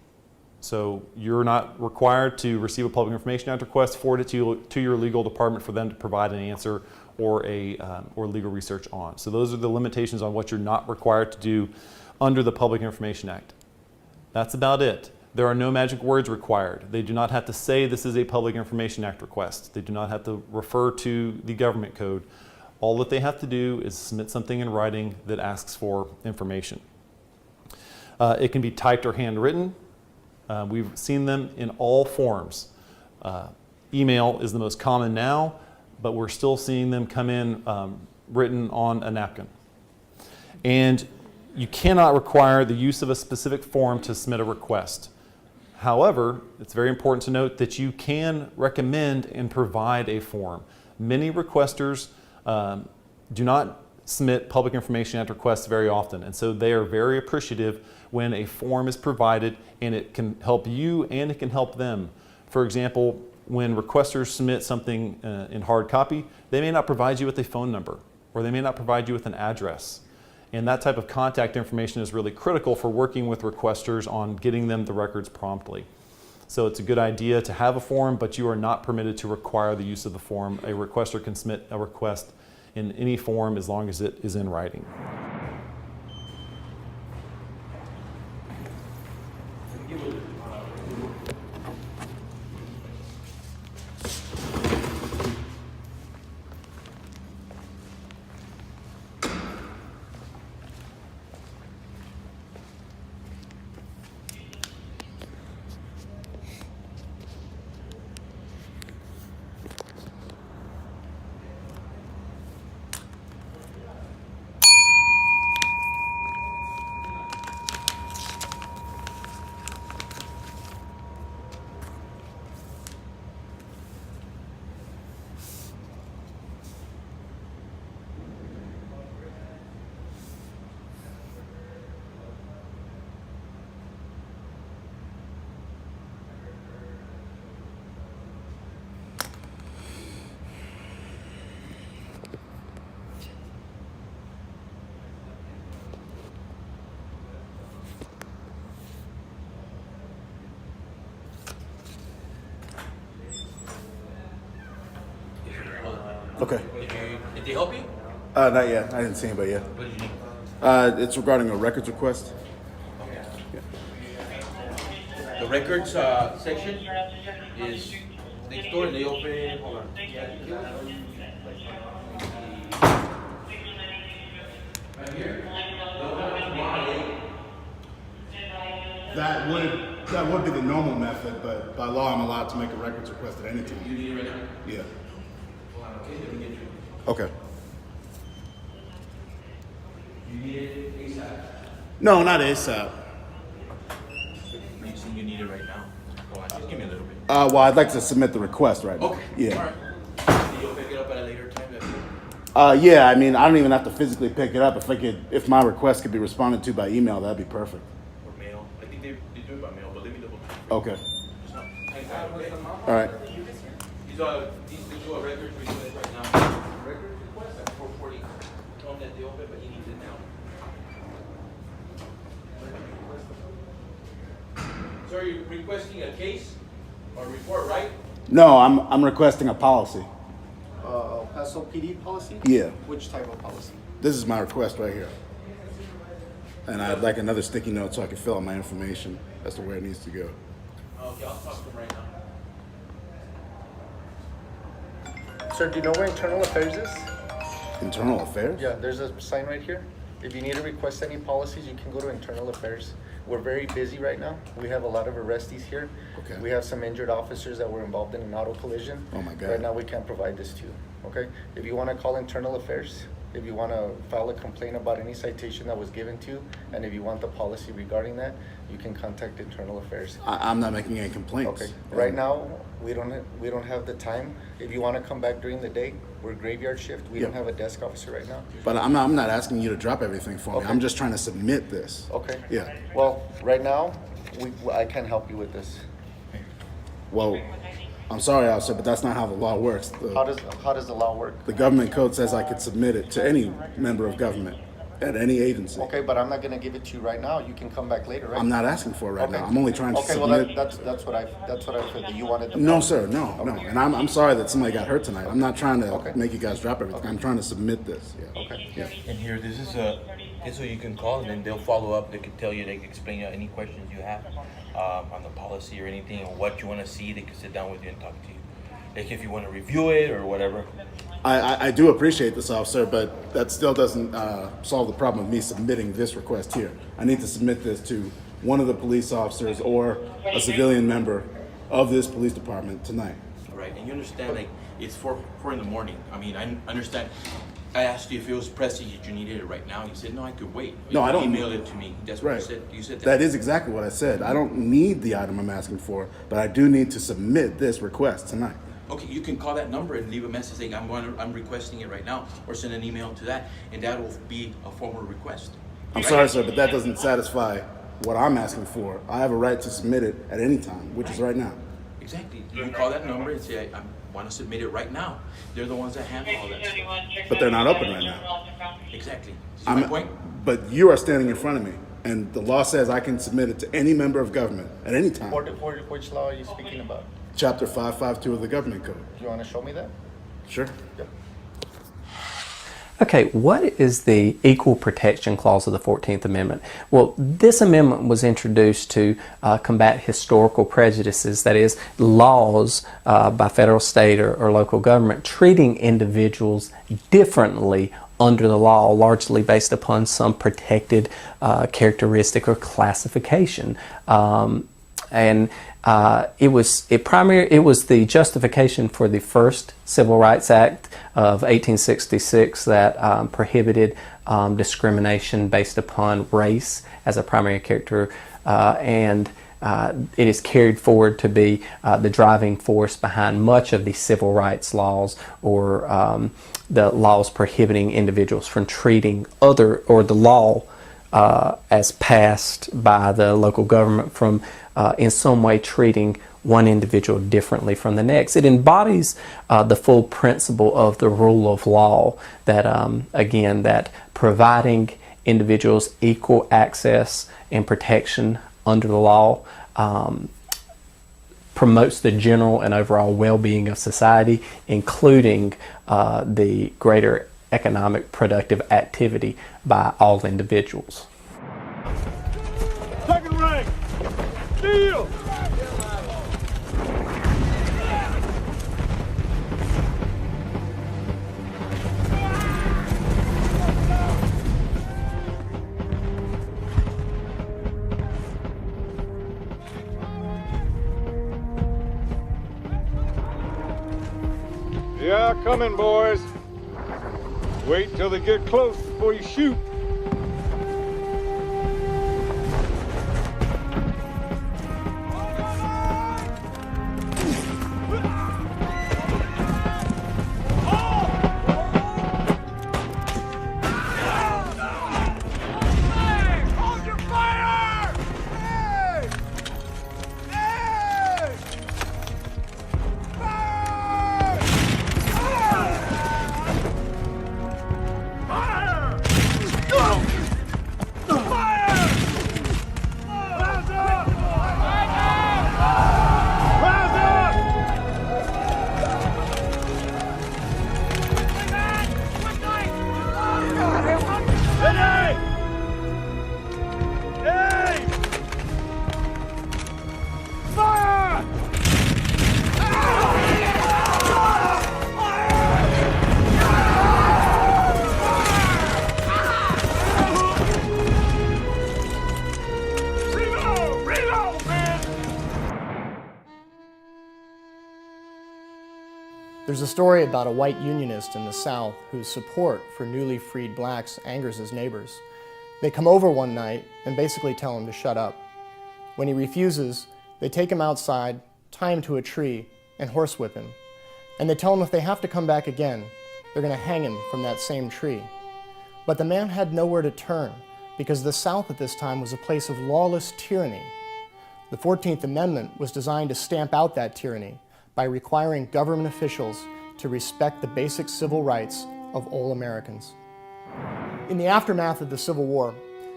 So you're not required to receive a Public Information Act request, forward it to your legal department for them to provide an answer or legal research on. So those are the limitations on what you're not required to do under the Public Information Act. That's about it. There are no magic words required. They do not have to say this is a Public Information Act request. They do not have to refer to the government code. All that they have to do is submit something in writing that asks for information. It can be typed or handwritten. We've seen them in all forms. Email is the most common now, but we're still seeing them come in written on a napkin. And you cannot require the use of a specific form to submit a request. However, it's very important to note that you can recommend and provide a form. Many requesters do not submit Public Information Act requests very often, and so they are very appreciative when a form is provided and it can help you and it can help them. For example, when requesters submit something in hard copy, they may not provide you with a phone number, or they may not provide you with an address. And that type of contact information is really critical for working with requesters on getting them the records promptly. So it's a good idea to have a form, but you are not permitted to require the use of the form. A requester can submit a request in any form as long as it is in writing. Okay. Did they help you? Not yet. I didn't see anybody yet. What did you need? It's regarding a records request. Okay. The records section is next door and they open. Hold on. Right here. That would be the normal method, but by law I'm allowed to make a records request at any time. You need it right now? Yeah. Hold on, okay? Let me get you. Okay. You need it ASAP? No, not ASAP. You saying you need it right now? Hold on, just give me a little bit. Well, I'd like to submit the request right now. Okay. Yeah. All right. You'll pick it up at a later time? Yeah, I mean, I don't even have to physically pick it up. If my request could be responded to by email, that'd be perfect. Or mail. I think they do it by mail, but let me double check. Okay. Hang tight, okay? All right. These do a record request right now. Record request at 4:40. Tell them that they open, but he needs it now. So are you requesting a case or report, right? No, I'm requesting a policy. El Paso PD policy? Yeah. Which type of policy? This is my request right here. And I'd like another sticky note so I can fill out my information as to where it needs to go. Okay, I'll talk to them right now. Sir, do you know where Internal Affairs is? Internal Affairs? Yeah, there's a sign right here. If you need to request any policies, you can go to Internal Affairs. We're very busy right now. We have a lot of arrestees here. Okay. We have some injured officers that were involved in an auto collision. Oh my God. Right now we can't provide this to you, okay? If you want to call Internal Affairs, if you want to file a complaint about any citation that was given to you, and if you want the policy regarding that, you can contact Internal Affairs. I'm not making any complaints. Okay. Right now, we don't have the time. If you want to come back during the day, we're graveyard shift. We don't have a desk officer right now. But I'm not asking you to drop everything for me. I'm just trying to submit this. Okay. Yeah. Well, right now, I can't help you with this. Well, I'm sorry, officer, but that's not how the law works. How does the law work? The government code says I could submit it to any member of government at any agency. Okay, but I'm not going to give it to you right now. You can come back later, right? I'm not asking for it right now. I'm only trying to submit. Okay, well that's what I said that you wanted. No, sir, no. And I'm sorry that somebody got hurt tonight. I'm not trying to make you guys drop everything. I'm trying to submit this. Yeah. Okay. Yeah. And here, this is so you can call and then they'll follow up. They can tell you, they can explain any questions you have on the policy or anything, or what you want to see. They can sit down with you and talk to you. Like if you want to review it or whatever. I do appreciate this, officer, but that still doesn't solve the problem of me submitting this request here. I need to submit this to one of the police officers or a civilian member of this police department tonight. Right, and you understand, like, it's 4 in the morning. I mean, I understand. I asked you if it was pressing, you needed it right now. You said, no, I could wait. No, I don't. Email it to me. That's what you said. You said that. That is exactly what I said. I don't need the item I'm asking for, but I do need to submit this request tonight. Okay, you can call that number and leave a message saying I'm requesting it right now, or send an email to that, and that will be a formal request. I'm sorry, sir, but that doesn't satisfy what I'm asking for. I have a right to submit it at any time, which is right now. Exactly. You call that number and say, I want to submit it right now. They're the ones that handle all that stuff. But they're not open right now. Exactly. See my point? But you are standing in front of me, and the law says I can submit it to any member of government at any time. Which law are you speaking about? Chapter 552 of the Government Code. Do you want to show me that? Sure. Yep. Okay, what is the Equal Protection Clause of the 14th Amendment? Well, this amendment was introduced to combat historical prejudices, that is, laws by federal, state, or local government treating individuals differently under the law, largely based upon some protected characteristic or classification. It was the justification for the first Civil Rights Act of 1866 that prohibited discrimination based upon race as a primary character, and it is carried forward to be the driving force behind much of the civil rights laws, or the laws prohibiting individuals from treating the law as passed by the local government from in some way treating one individual differently from the next. It embodies the full principle of the rule of law, that again, that providing individuals equal access and protection under the law promotes the general and overall well-being of society, including the greater economic productive activity by all individuals. Second rank, steal! Yeah, come in, boys. Wait till they get close before you shoot. There's a story about a white unionist in the South whose support for newly freed blacks angers his neighbors. They come over one night and basically tell him to shut up. When he refuses, they take him outside, tie him to a tree, and horsewhip him. And they tell him if they have to come back again, they're going to hang him from that same tree. But the man had nowhere to turn, because the South at this time was a place of lawless tyranny. The 14th Amendment was designed to stamp out that tyranny by requiring government officials to respect the basic civil rights of all Americans. In the aftermath of the Civil War,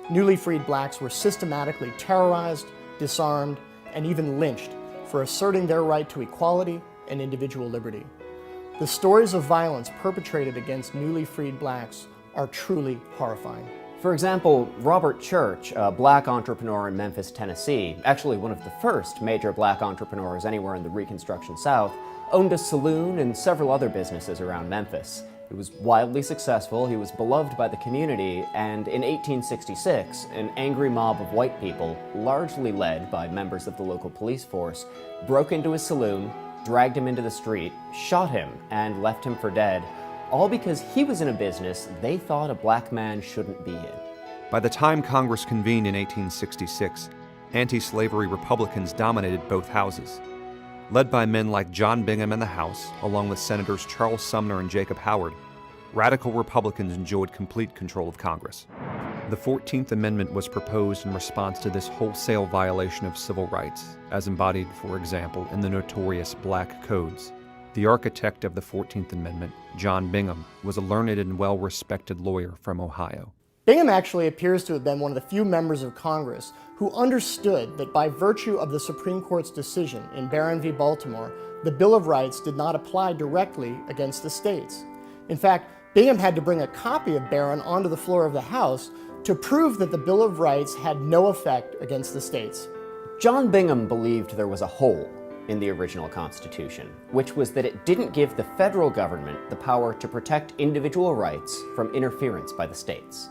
newly freed blacks were systematically terrorized, disarmed, and even lynched for asserting their right to equality and individual liberty. The stories of violence perpetrated against newly freed blacks are truly horrifying. For example, Robert Church, a black entrepreneur in Memphis, Tennessee, actually one of the first major black entrepreneurs anywhere in the Reconstruction South, owned a saloon and several other businesses around Memphis. He was wildly successful, he was beloved by the community, and in 1866, an angry mob of white people, largely led by members of the local police force, broke into his saloon, dragged him into the street, shot him, and left him for dead, all because he was in a business they thought a black man shouldn't be in. By the time Congress convened in 1866, anti-slavery Republicans dominated both houses. Led by men like John Bingham in the House, along with Senators Charles Sumner and Jacob Howard, radical Republicans enjoyed complete control of Congress. The 14th Amendment was proposed in response to this wholesale violation of civil rights, as embodied, for example, in the notorious Black Codes. The architect of the 14th Amendment, John Bingham, was a learned and well-respected lawyer from Ohio. Bingham actually appears to have been one of the few members of Congress who understood that by virtue of the Supreme Court's decision in Barron v. Baltimore, the Bill of Rights did not apply directly against the states. In fact, Bingham had to bring a copy of Barron onto the floor of the House to prove that the Bill of Rights had no effect against the states. John Bingham believed there was a hole in the original Constitution, which was that it didn't give the federal government the power to protect individual rights from interference by the states.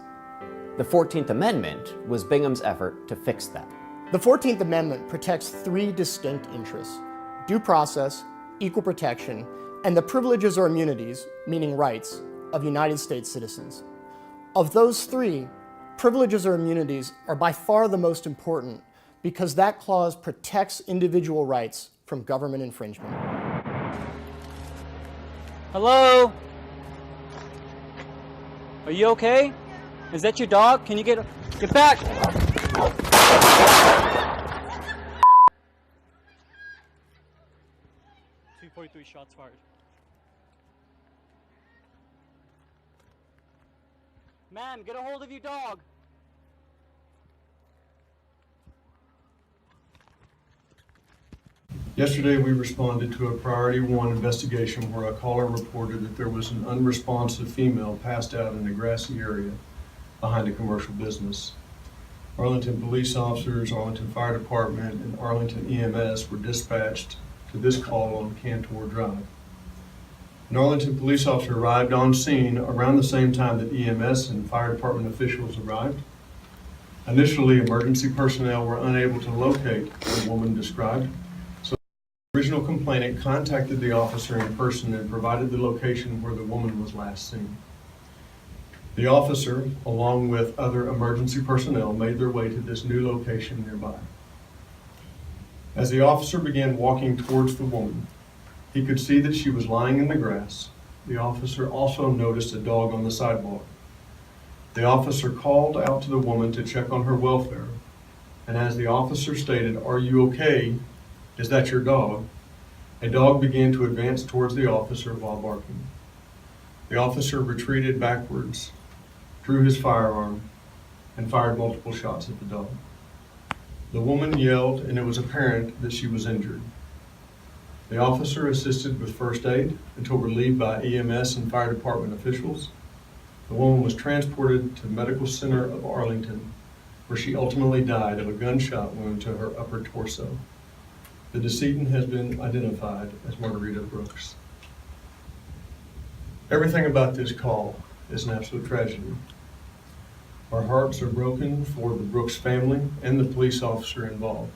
The 14th Amendment was Bingham's effort to fix that. The 14th Amendment protects three distinct interests: due process, equal protection, and the privileges or immunities, meaning rights, of United States citizens. Of those three, privileges or immunities are by far the most important because that clause protects individual rights from government infringement. Hello? Are you okay? Is that your dog? Can you get back? 243 shots fired. Ma'am, get a hold of your dog. Yesterday, we responded to a Priority 1 investigation where a caller reported that there was an unresponsive female passed out in a grassy area behind a commercial business. Arlington police officers, Arlington Fire Department, and Arlington EMS were dispatched to this call on Cantor Drive. An Arlington police officer arrived on scene around the same time that EMS and fire department officials arrived. Initially, emergency personnel were unable to locate the woman described, so the original complainant contacted the officer in person and provided the location where the woman was last seen. The officer, along with other emergency personnel, made their way to this new location nearby. As the officer began walking towards the woman, he could see that she was lying in the grass. The officer also noticed a dog on the sidewalk. The officer called out to the woman to check on her welfare, and as the officer stated, "Are you okay? Is that your dog?" a dog began to advance towards the officer while barking. The officer retreated backwards, drew his firearm, and fired multiple shots at the dog. The woman yelled, and it was apparent that she was injured. The officer assisted with first aid until relieved by EMS and fire department officials. The woman was transported to the Medical Center of Arlington, where she ultimately died of a gunshot wound to her upper torso. The decedent has been identified as Margarita Brooks. Everything about this call is an absolute tragedy. Our hearts are broken for the Brooks family and the police officer involved.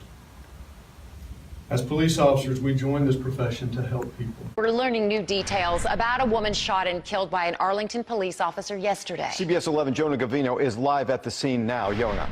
As police officers, we join this profession to help people. We're learning new details about a woman shot and killed by an Arlington police officer yesterday. CBS 11 Jonah Gavino is live at the scene now. Jonah.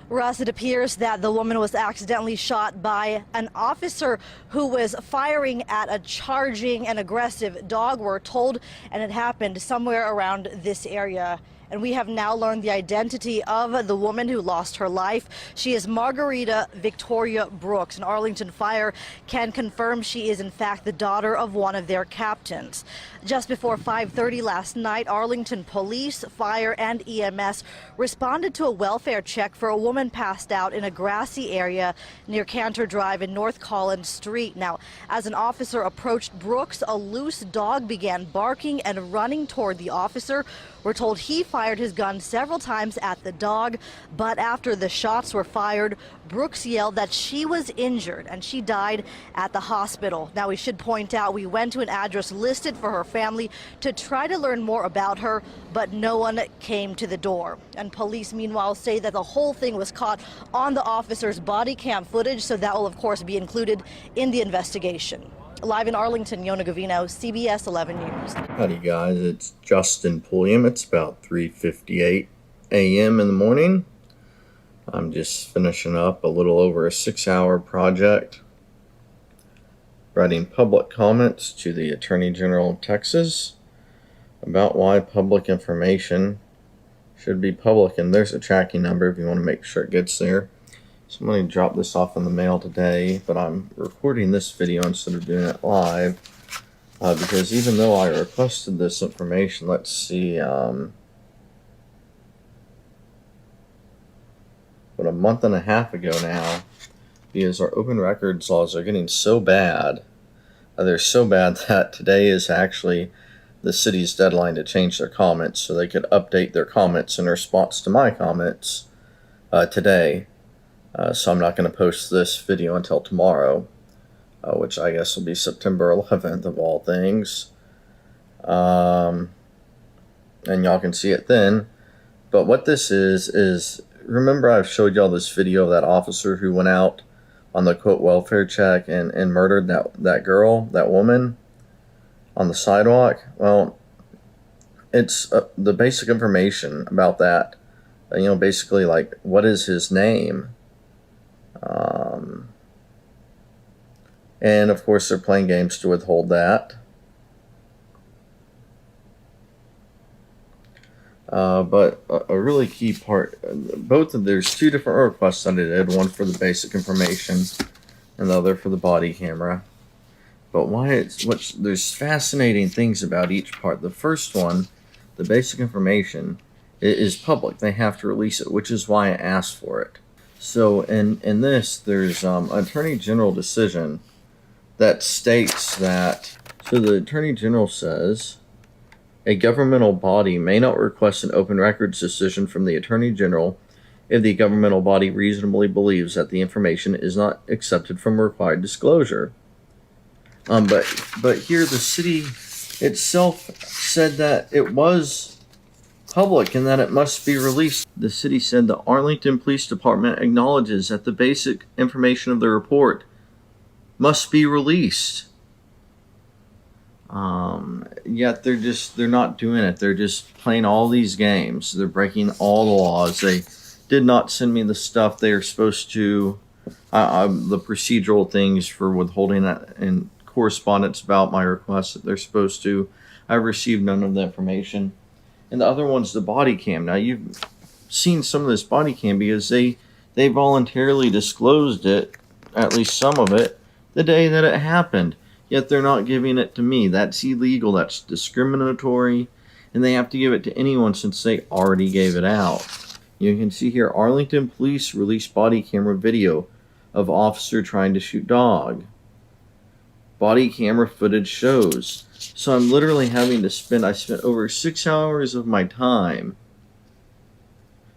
Russ, it appears that the woman was accidentally shot by an officer who was firing at a charging and aggressive dog, we're told, and it happened somewhere around this area. And we have now learned the identity of the woman who lost her life. She is Margarita Victoria Brooks, and Arlington Fire can confirm she is in fact the daughter of one of their captains. Just before 5:30 last night, Arlington Police, Fire, and EMS responded to a welfare check for a woman passed out in a grassy area near Cantor Drive and North Collins Street. Now, as an officer approached Brooks, a loose dog began barking and running toward the officer. We're told he fired his gun several times at the dog, but after the shots were fired, Brooks yelled that she was injured and she died at the hospital. Now, we should point out we went to an address listed for her family to try to learn more about her, but no one came to the door. And police, meanwhile, say that the whole thing was caught on the officer's body cam footage, so that will, of course, be included in the investigation. Live in Arlington, Jonah Gavino, CBS 11 News. Howdy guys, it's Justin Pulliam. It's about 3:58 a.m. in the morning. I'm just finishing up a little over a 6-hour project, writing public comments to the Attorney General of Texas about why public information should be public. And there's a tracking number if you want to make sure it gets there. Somebody dropped this off in the mail today, but I'm recording this video instead of doing it live because even though I requested this information, let's see, about a month and a half ago now, because our open records laws are getting so bad. They're so bad that today is actually the city's deadline to change their comments, so they could update their comments in response to my comments today. So I'm not going to post this video until tomorrow, which I guess will be September 11th of all things. And y'all can see it then. But what this is remember I've showed y'all this video of that officer who went out on the quote welfare check and murdered that girl, that woman, on the sidewalk? Well, it's the basic information about that. You know, basically like, what is his name? And of course they're playing games to withhold that. But a really key part, there's two different requests that I did, one for the basic information and the other for the body camera. But there's fascinating things about each part. The first one, the basic information, is public. They have to release it, which is why I asked for it. So in this, there's an Attorney General decision that states that, so the Attorney General says, a governmental body may not request an open records decision from the Attorney General if the governmental body reasonably believes that the information is not accepted from required disclosure. But here the city itself said that it was public and that it must be released. The city said the Arlington Police Department acknowledges that the basic information of the report must be released. Yet they're not doing it. They're just playing all these games. They're breaking all the laws. They did not send me the stuff they are supposed to, the procedural things for withholding that and correspondence about my request that they're supposed to. I received none of the information. And the other one's the body cam. Now you've seen some of this body cam because they voluntarily disclosed it, at least some of it, the day that it happened. Yet they're not giving it to me. That's illegal. That's discriminatory. And they have to give it to anyone since they already gave it out. You can see here, Arlington police released body camera video of officer trying to shoot dog. Body camera footage shows. So I'm literally having to I spent over 6 hours of my time.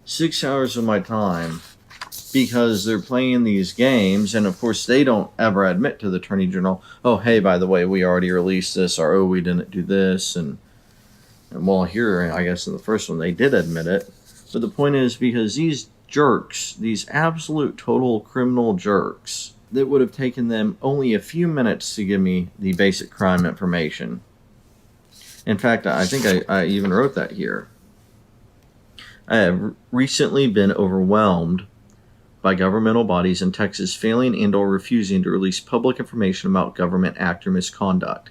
6 hours of my time. Because they're playing these games, and of course they don't ever admit to the Attorney General, oh hey, by the way, we already released this, or oh, we didn't do this, and well, here, I guess in the first one they did admit it. But the point is, because these jerks, these absolute total criminal jerks, that would have taken them only a few minutes to give me the basic crime information. In fact, I think I even wrote that here. I have recently been overwhelmed by governmental bodies in Texas failing and/or refusing to release public information about government actor misconduct.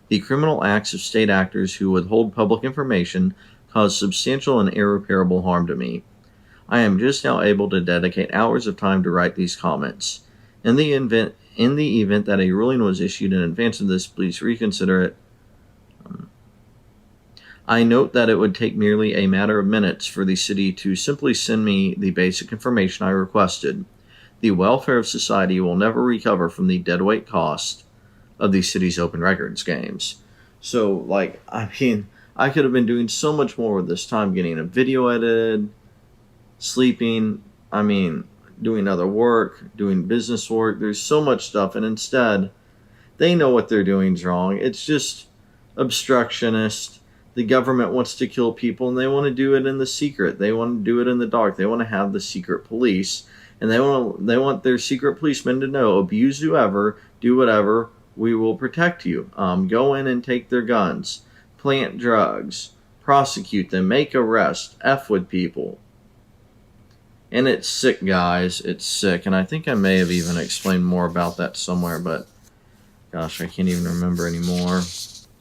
The criminal acts of state actors who withhold public information cause substantial and irreparable harm to me. I am just now able to dedicate hours of time to write these comments. In the event that a ruling was issued in advance of this, please reconsider it. I note that it would take merely a matter of minutes for the city to simply send me the basic information I requested. The welfare of society will never recover from the deadweight cost of the city's open records games. So, like, I mean, I could have been doing so much more with this time, getting a video edited, sleeping, doing other work, doing business work. There's so much stuff, and instead, they know what they're doing is wrong. It's just obstructionist. The government wants to kill people, and they want to do it in the secret. They want to do it in the dark. They want to have the secret police, and they want their secret policemen to know, abuse whoever, do whatever, we will protect you. Go in and take their guns, plant drugs, prosecute them, make arrests, F with people. And it's sick, guys. It's sick. And I think I may have even explained more about that somewhere, but gosh, I can't even remember anymore.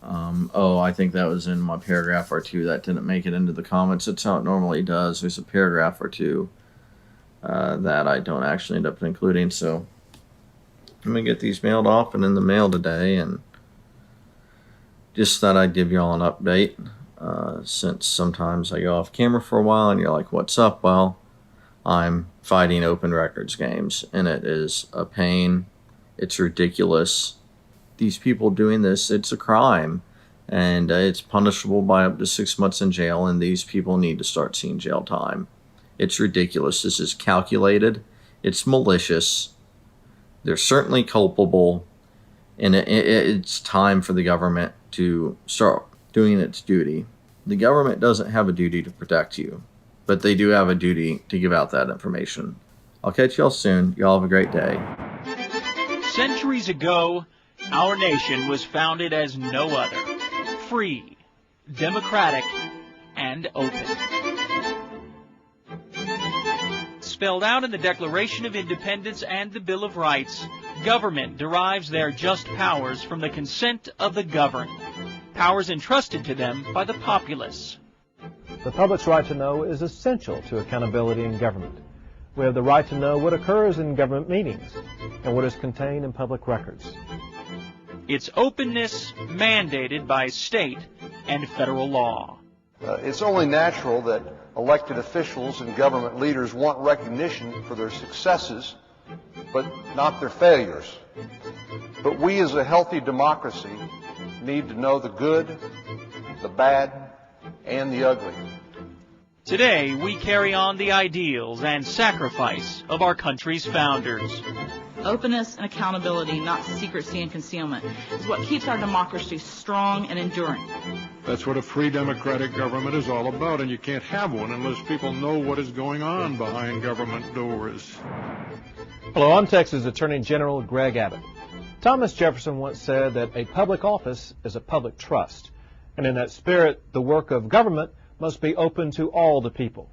I think that was in my paragraph or two that didn't make it into the comments. It's how it normally does. There's a paragraph or two that I don't actually end up including. So I'm going to get these mailed off and in the mail today. And just thought I'd give you all an update since sometimes I go off camera for a while and you're like, what's up? Well, I'm fighting open records games, and it is a pain. It's ridiculous. These people doing this, it's a crime, and it's punishable by up to 6 months in jail, and these people need to start seeing jail time. It's ridiculous. This is calculated. It's malicious. They're certainly culpable, and it's time for the government to start doing its duty. The government doesn't have a duty to protect you, but they do have a duty to give out that information. I'll catch y'all soon. Y'all have a great day. Centuries ago, our nation was founded as no other, free, democratic, and open. Spelled out in the Declaration of Independence and the Bill of Rights, government derives their just powers from the consent of the governed, powers entrusted to them by the populace. The public's right to know is essential to accountability in government. We have the right to know what occurs in government meetings and what is contained in public records. Its openness mandated by state and federal law. It's only natural that elected officials and government leaders want recognition for their successes, but not their failures. But we as a healthy democracy need to know the good, the bad, and the ugly. Today, we carry on the ideals and sacrifice of our country's founders. Openness and accountability, not secrecy and concealment, is what keeps our democracy strong and enduring. That's what a free democratic government is all about, and you can't have one unless people know what is going on behind government doors. Hello, I'm Texas Attorney General Greg Abbott. Thomas Jefferson once said that a public office is a public trust, and in that spirit, the work of government must be open to all the people.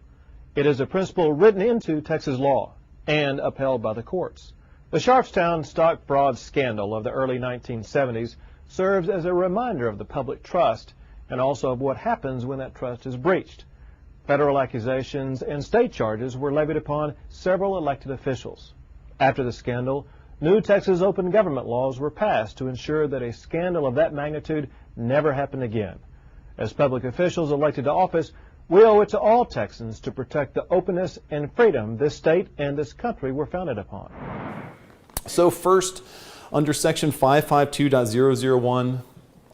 It is a principle written into Texas law and upheld by the courts. The Sharpstown stock fraud scandal of the early 1970s serves as a reminder of the public trust and also of what happens when that trust is breached. Federal accusations and state charges were levied upon several elected officials. After the scandal, new Texas open government laws were passed to ensure that a scandal of that magnitude never happened again. As public officials elected to office, we owe it to all Texans to protect the openness and freedom this state and this country were founded upon. So first, under Section 552.001,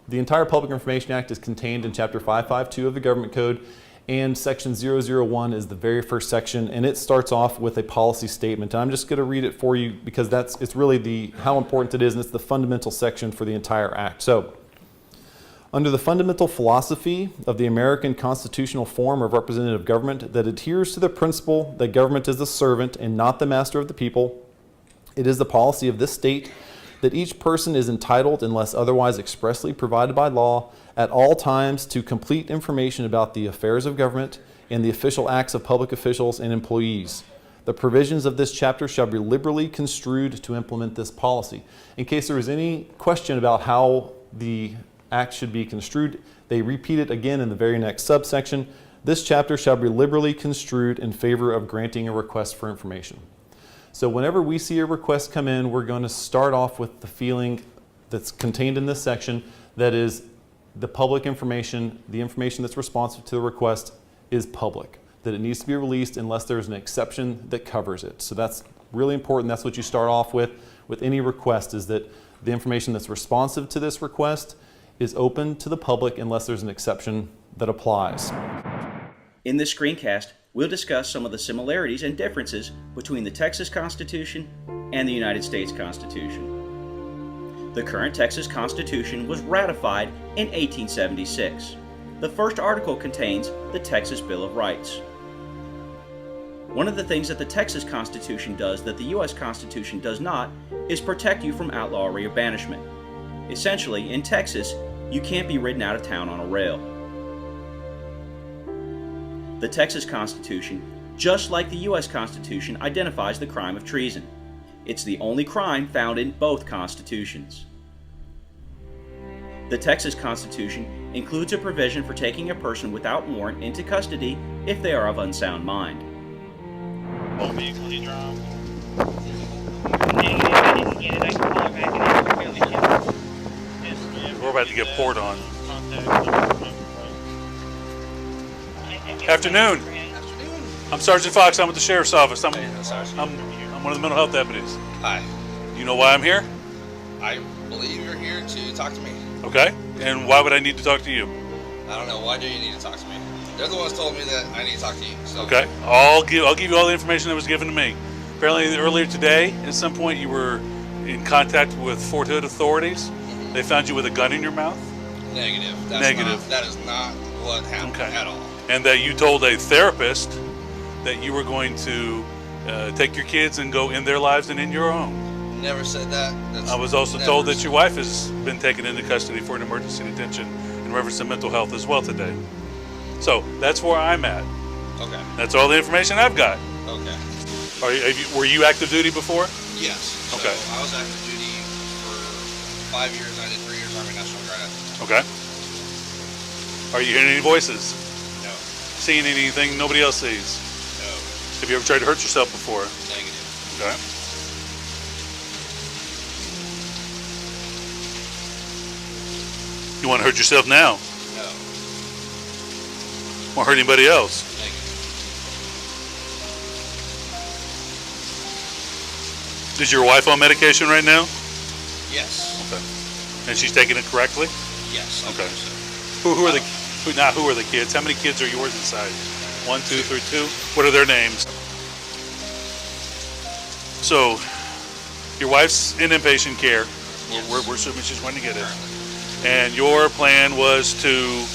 the entire Public Information Act is contained in Chapter 552 of the Government Code, and Section 001 is the very first section, and it starts off with a policy statement. And I'm just going to read it for you because it's really how important it is, and it's the fundamental section for the entire Act. So, under the fundamental philosophy of the American constitutional form of representative government that adheres to the principle that government is the servant and not the master of the people, it is the policy of this state that each person is entitled, unless otherwise expressly provided by law, at all times to complete information about the affairs of government and the official acts of public officials and employees. The provisions of this chapter shall be liberally construed to implement this policy. In case there is any question about how the Act should be construed, they repeat it again in the very next subsection. This chapter shall be liberally construed in favor of granting a request for information. So whenever we see a request come in, we're going to start off with the feeling that's contained in this section, that is the public information, the information that's responsive to the request is public, that it needs to be released unless there's an exception that covers it. So that's really important. That's what you start off with any request, is that the information that's responsive to this request is open to the public unless there's an exception that applies. In this screencast, we'll discuss some of the similarities and differences between the Texas Constitution and the United States Constitution. The current Texas Constitution was ratified in 1876. The first article contains the Texas Bill of Rights. One of the things that the Texas Constitution does that the U.S. Constitution does not is protect you from outlawry or banishment. Essentially, in Texas, you can't be ridden out of town on a rail. The Texas Constitution just like the U.S. Constitution identifies the crime of treason. It's the only crime found in both constitutions. The Texas Constitution includes a provision for taking a person without warrant into custody if they are of unsound mind. We're about to get poured on. Afternoon. I'm Sergeant Fox. I'm at the Sheriff's Office. I'm one of the mental health deputies. Hi. You know why I'm here? I believe you're here to talk to me. Okay. And why would I need to talk to you? I don't know. Why do you need to talk to me? They're the ones who told me that I need to talk to you. So. Okay. I'll give you all the information that was given to me. Apparently earlier today, at some point, you were in contact with Fort Hood authorities. They found you with a gun in your mouth? Negative. That is not what happened at all. And that you told a therapist that you were going to take your kids and go in their lives and in your own. Never said that. I was also told that your wife has been taken into custody for an emergency detention in reference to mental health as well today. So that's where I'm at. Okay. That's all the information I've got. Okay. Were you active duty before? Yes. Okay. So I was active duty for 5 years. I did 3 years Army National Guard. Okay. Are you hearing any voices? No. Seeing anything nobody else sees? No. Have you ever tried to hurt yourself before? Negative. Okay. You want to hurt yourself now? No. Want to hurt anybody else? Negative. Is your wife on medication right now? Yes. Okay. And she's taking it correctly? Yes. Okay. Who are the kids? How many kids are yours inside? 1, 2, 3, 2. What are their names? So, your wife's in inpatient care. Yes. We're assuming she's going to get it. And your plan was to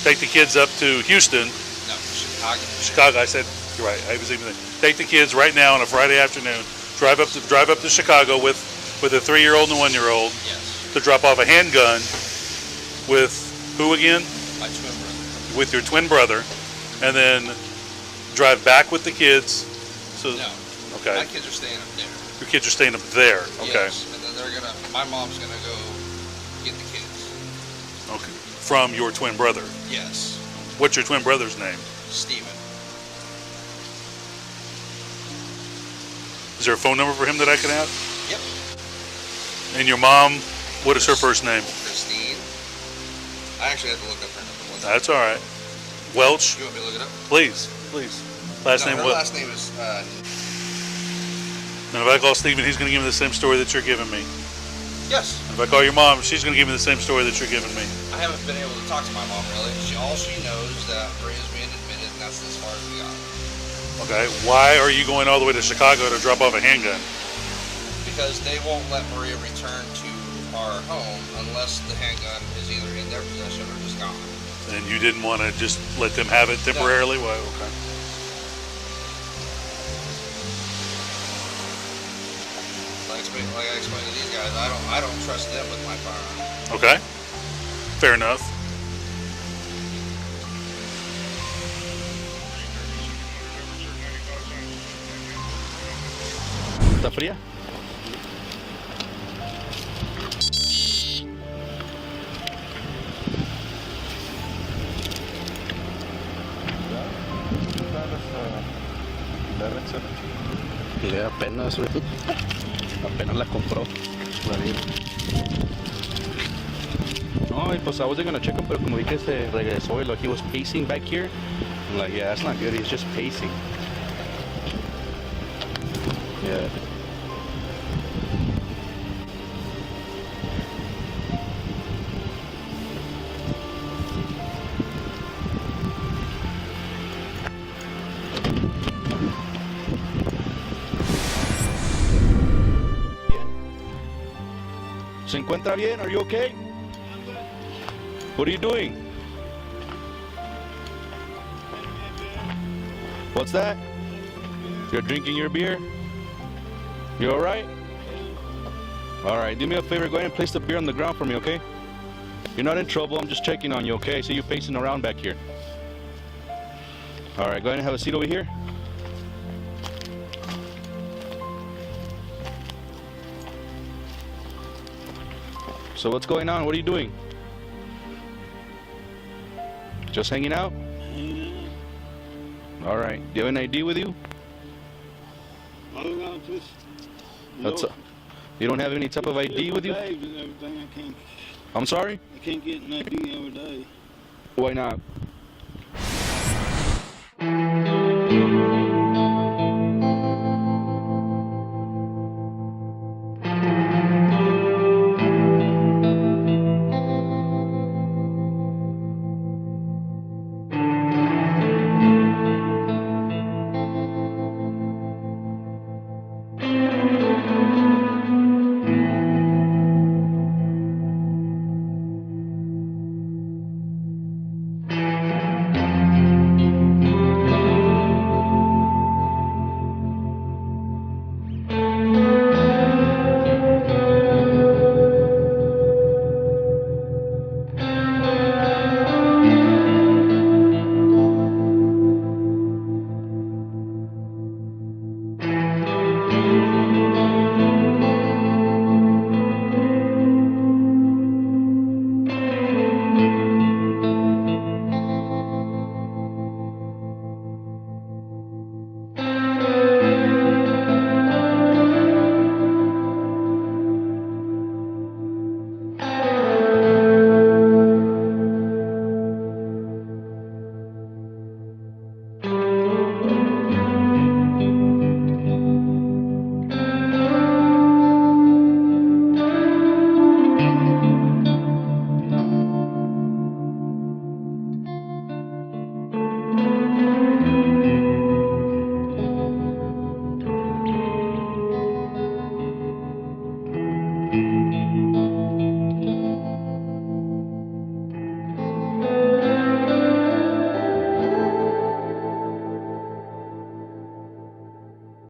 take the kids up to Houston. No, Chicago. Chicago. I said you're right. I was even take the kids right now on a Friday afternoon. Drive up to Chicago with a 3-year-old and a 1-year-old. Yes. To drop off a handgun with who again? My twin brother. With your twin brother, and then drive back with the kids. So no. Okay. My kids are staying up there. Your kids are staying up there. Okay. Yes. And then my mom's gonna go get the kids. Okay. From your twin brother. Yes. What's your twin brother's name? Steven. Is there a phone number for him that I can have? Yep. And your mom, what is her first name? Christine. I actually had to look up her number. That's all right. Welch. You want me to look it up? Please. Last name her what? Last name is. And if I call Steven, he's going to give me the same story that you're giving me. Yes. If I call your mom, she's going to give me the same story that you're giving me. I haven't been able to talk to my mom really. All she knows is that Bray is being admitted, and that's as far as we got. Okay. Why are you going all the way to Chicago to drop off a handgun? Because they won't let Maria return to our home unless the handgun is either in their possession or just gone. And you didn't want to just let them have it temporarily? No. Why? Okay. Like I explained to these guys, I don't trust them with my firearm. Okay. Fair enough. ¿Está fría? Le apenas la compró. No, pues I wasn't gonna check him, pero como vi que se regresó y like he was pacing back here, I'm like, yeah, that's not good. He's just pacing. Yeah. ¿Se encuentra bien? Are you okay? What are you doing? What's that? You're drinking your beer? You alright? Alright, do me a favor, go ahead and place the beer on the ground for me, okay? You're not in trouble, I'm just checking on you, okay? I see you pacing around back here. Alright, go ahead and have a seat over here. So what's going on? What are you doing? Just hanging out? All right. Do you have an ID with you? You don't have any type of ID with you? I'm sorry? I can't get an ID every day. Why not?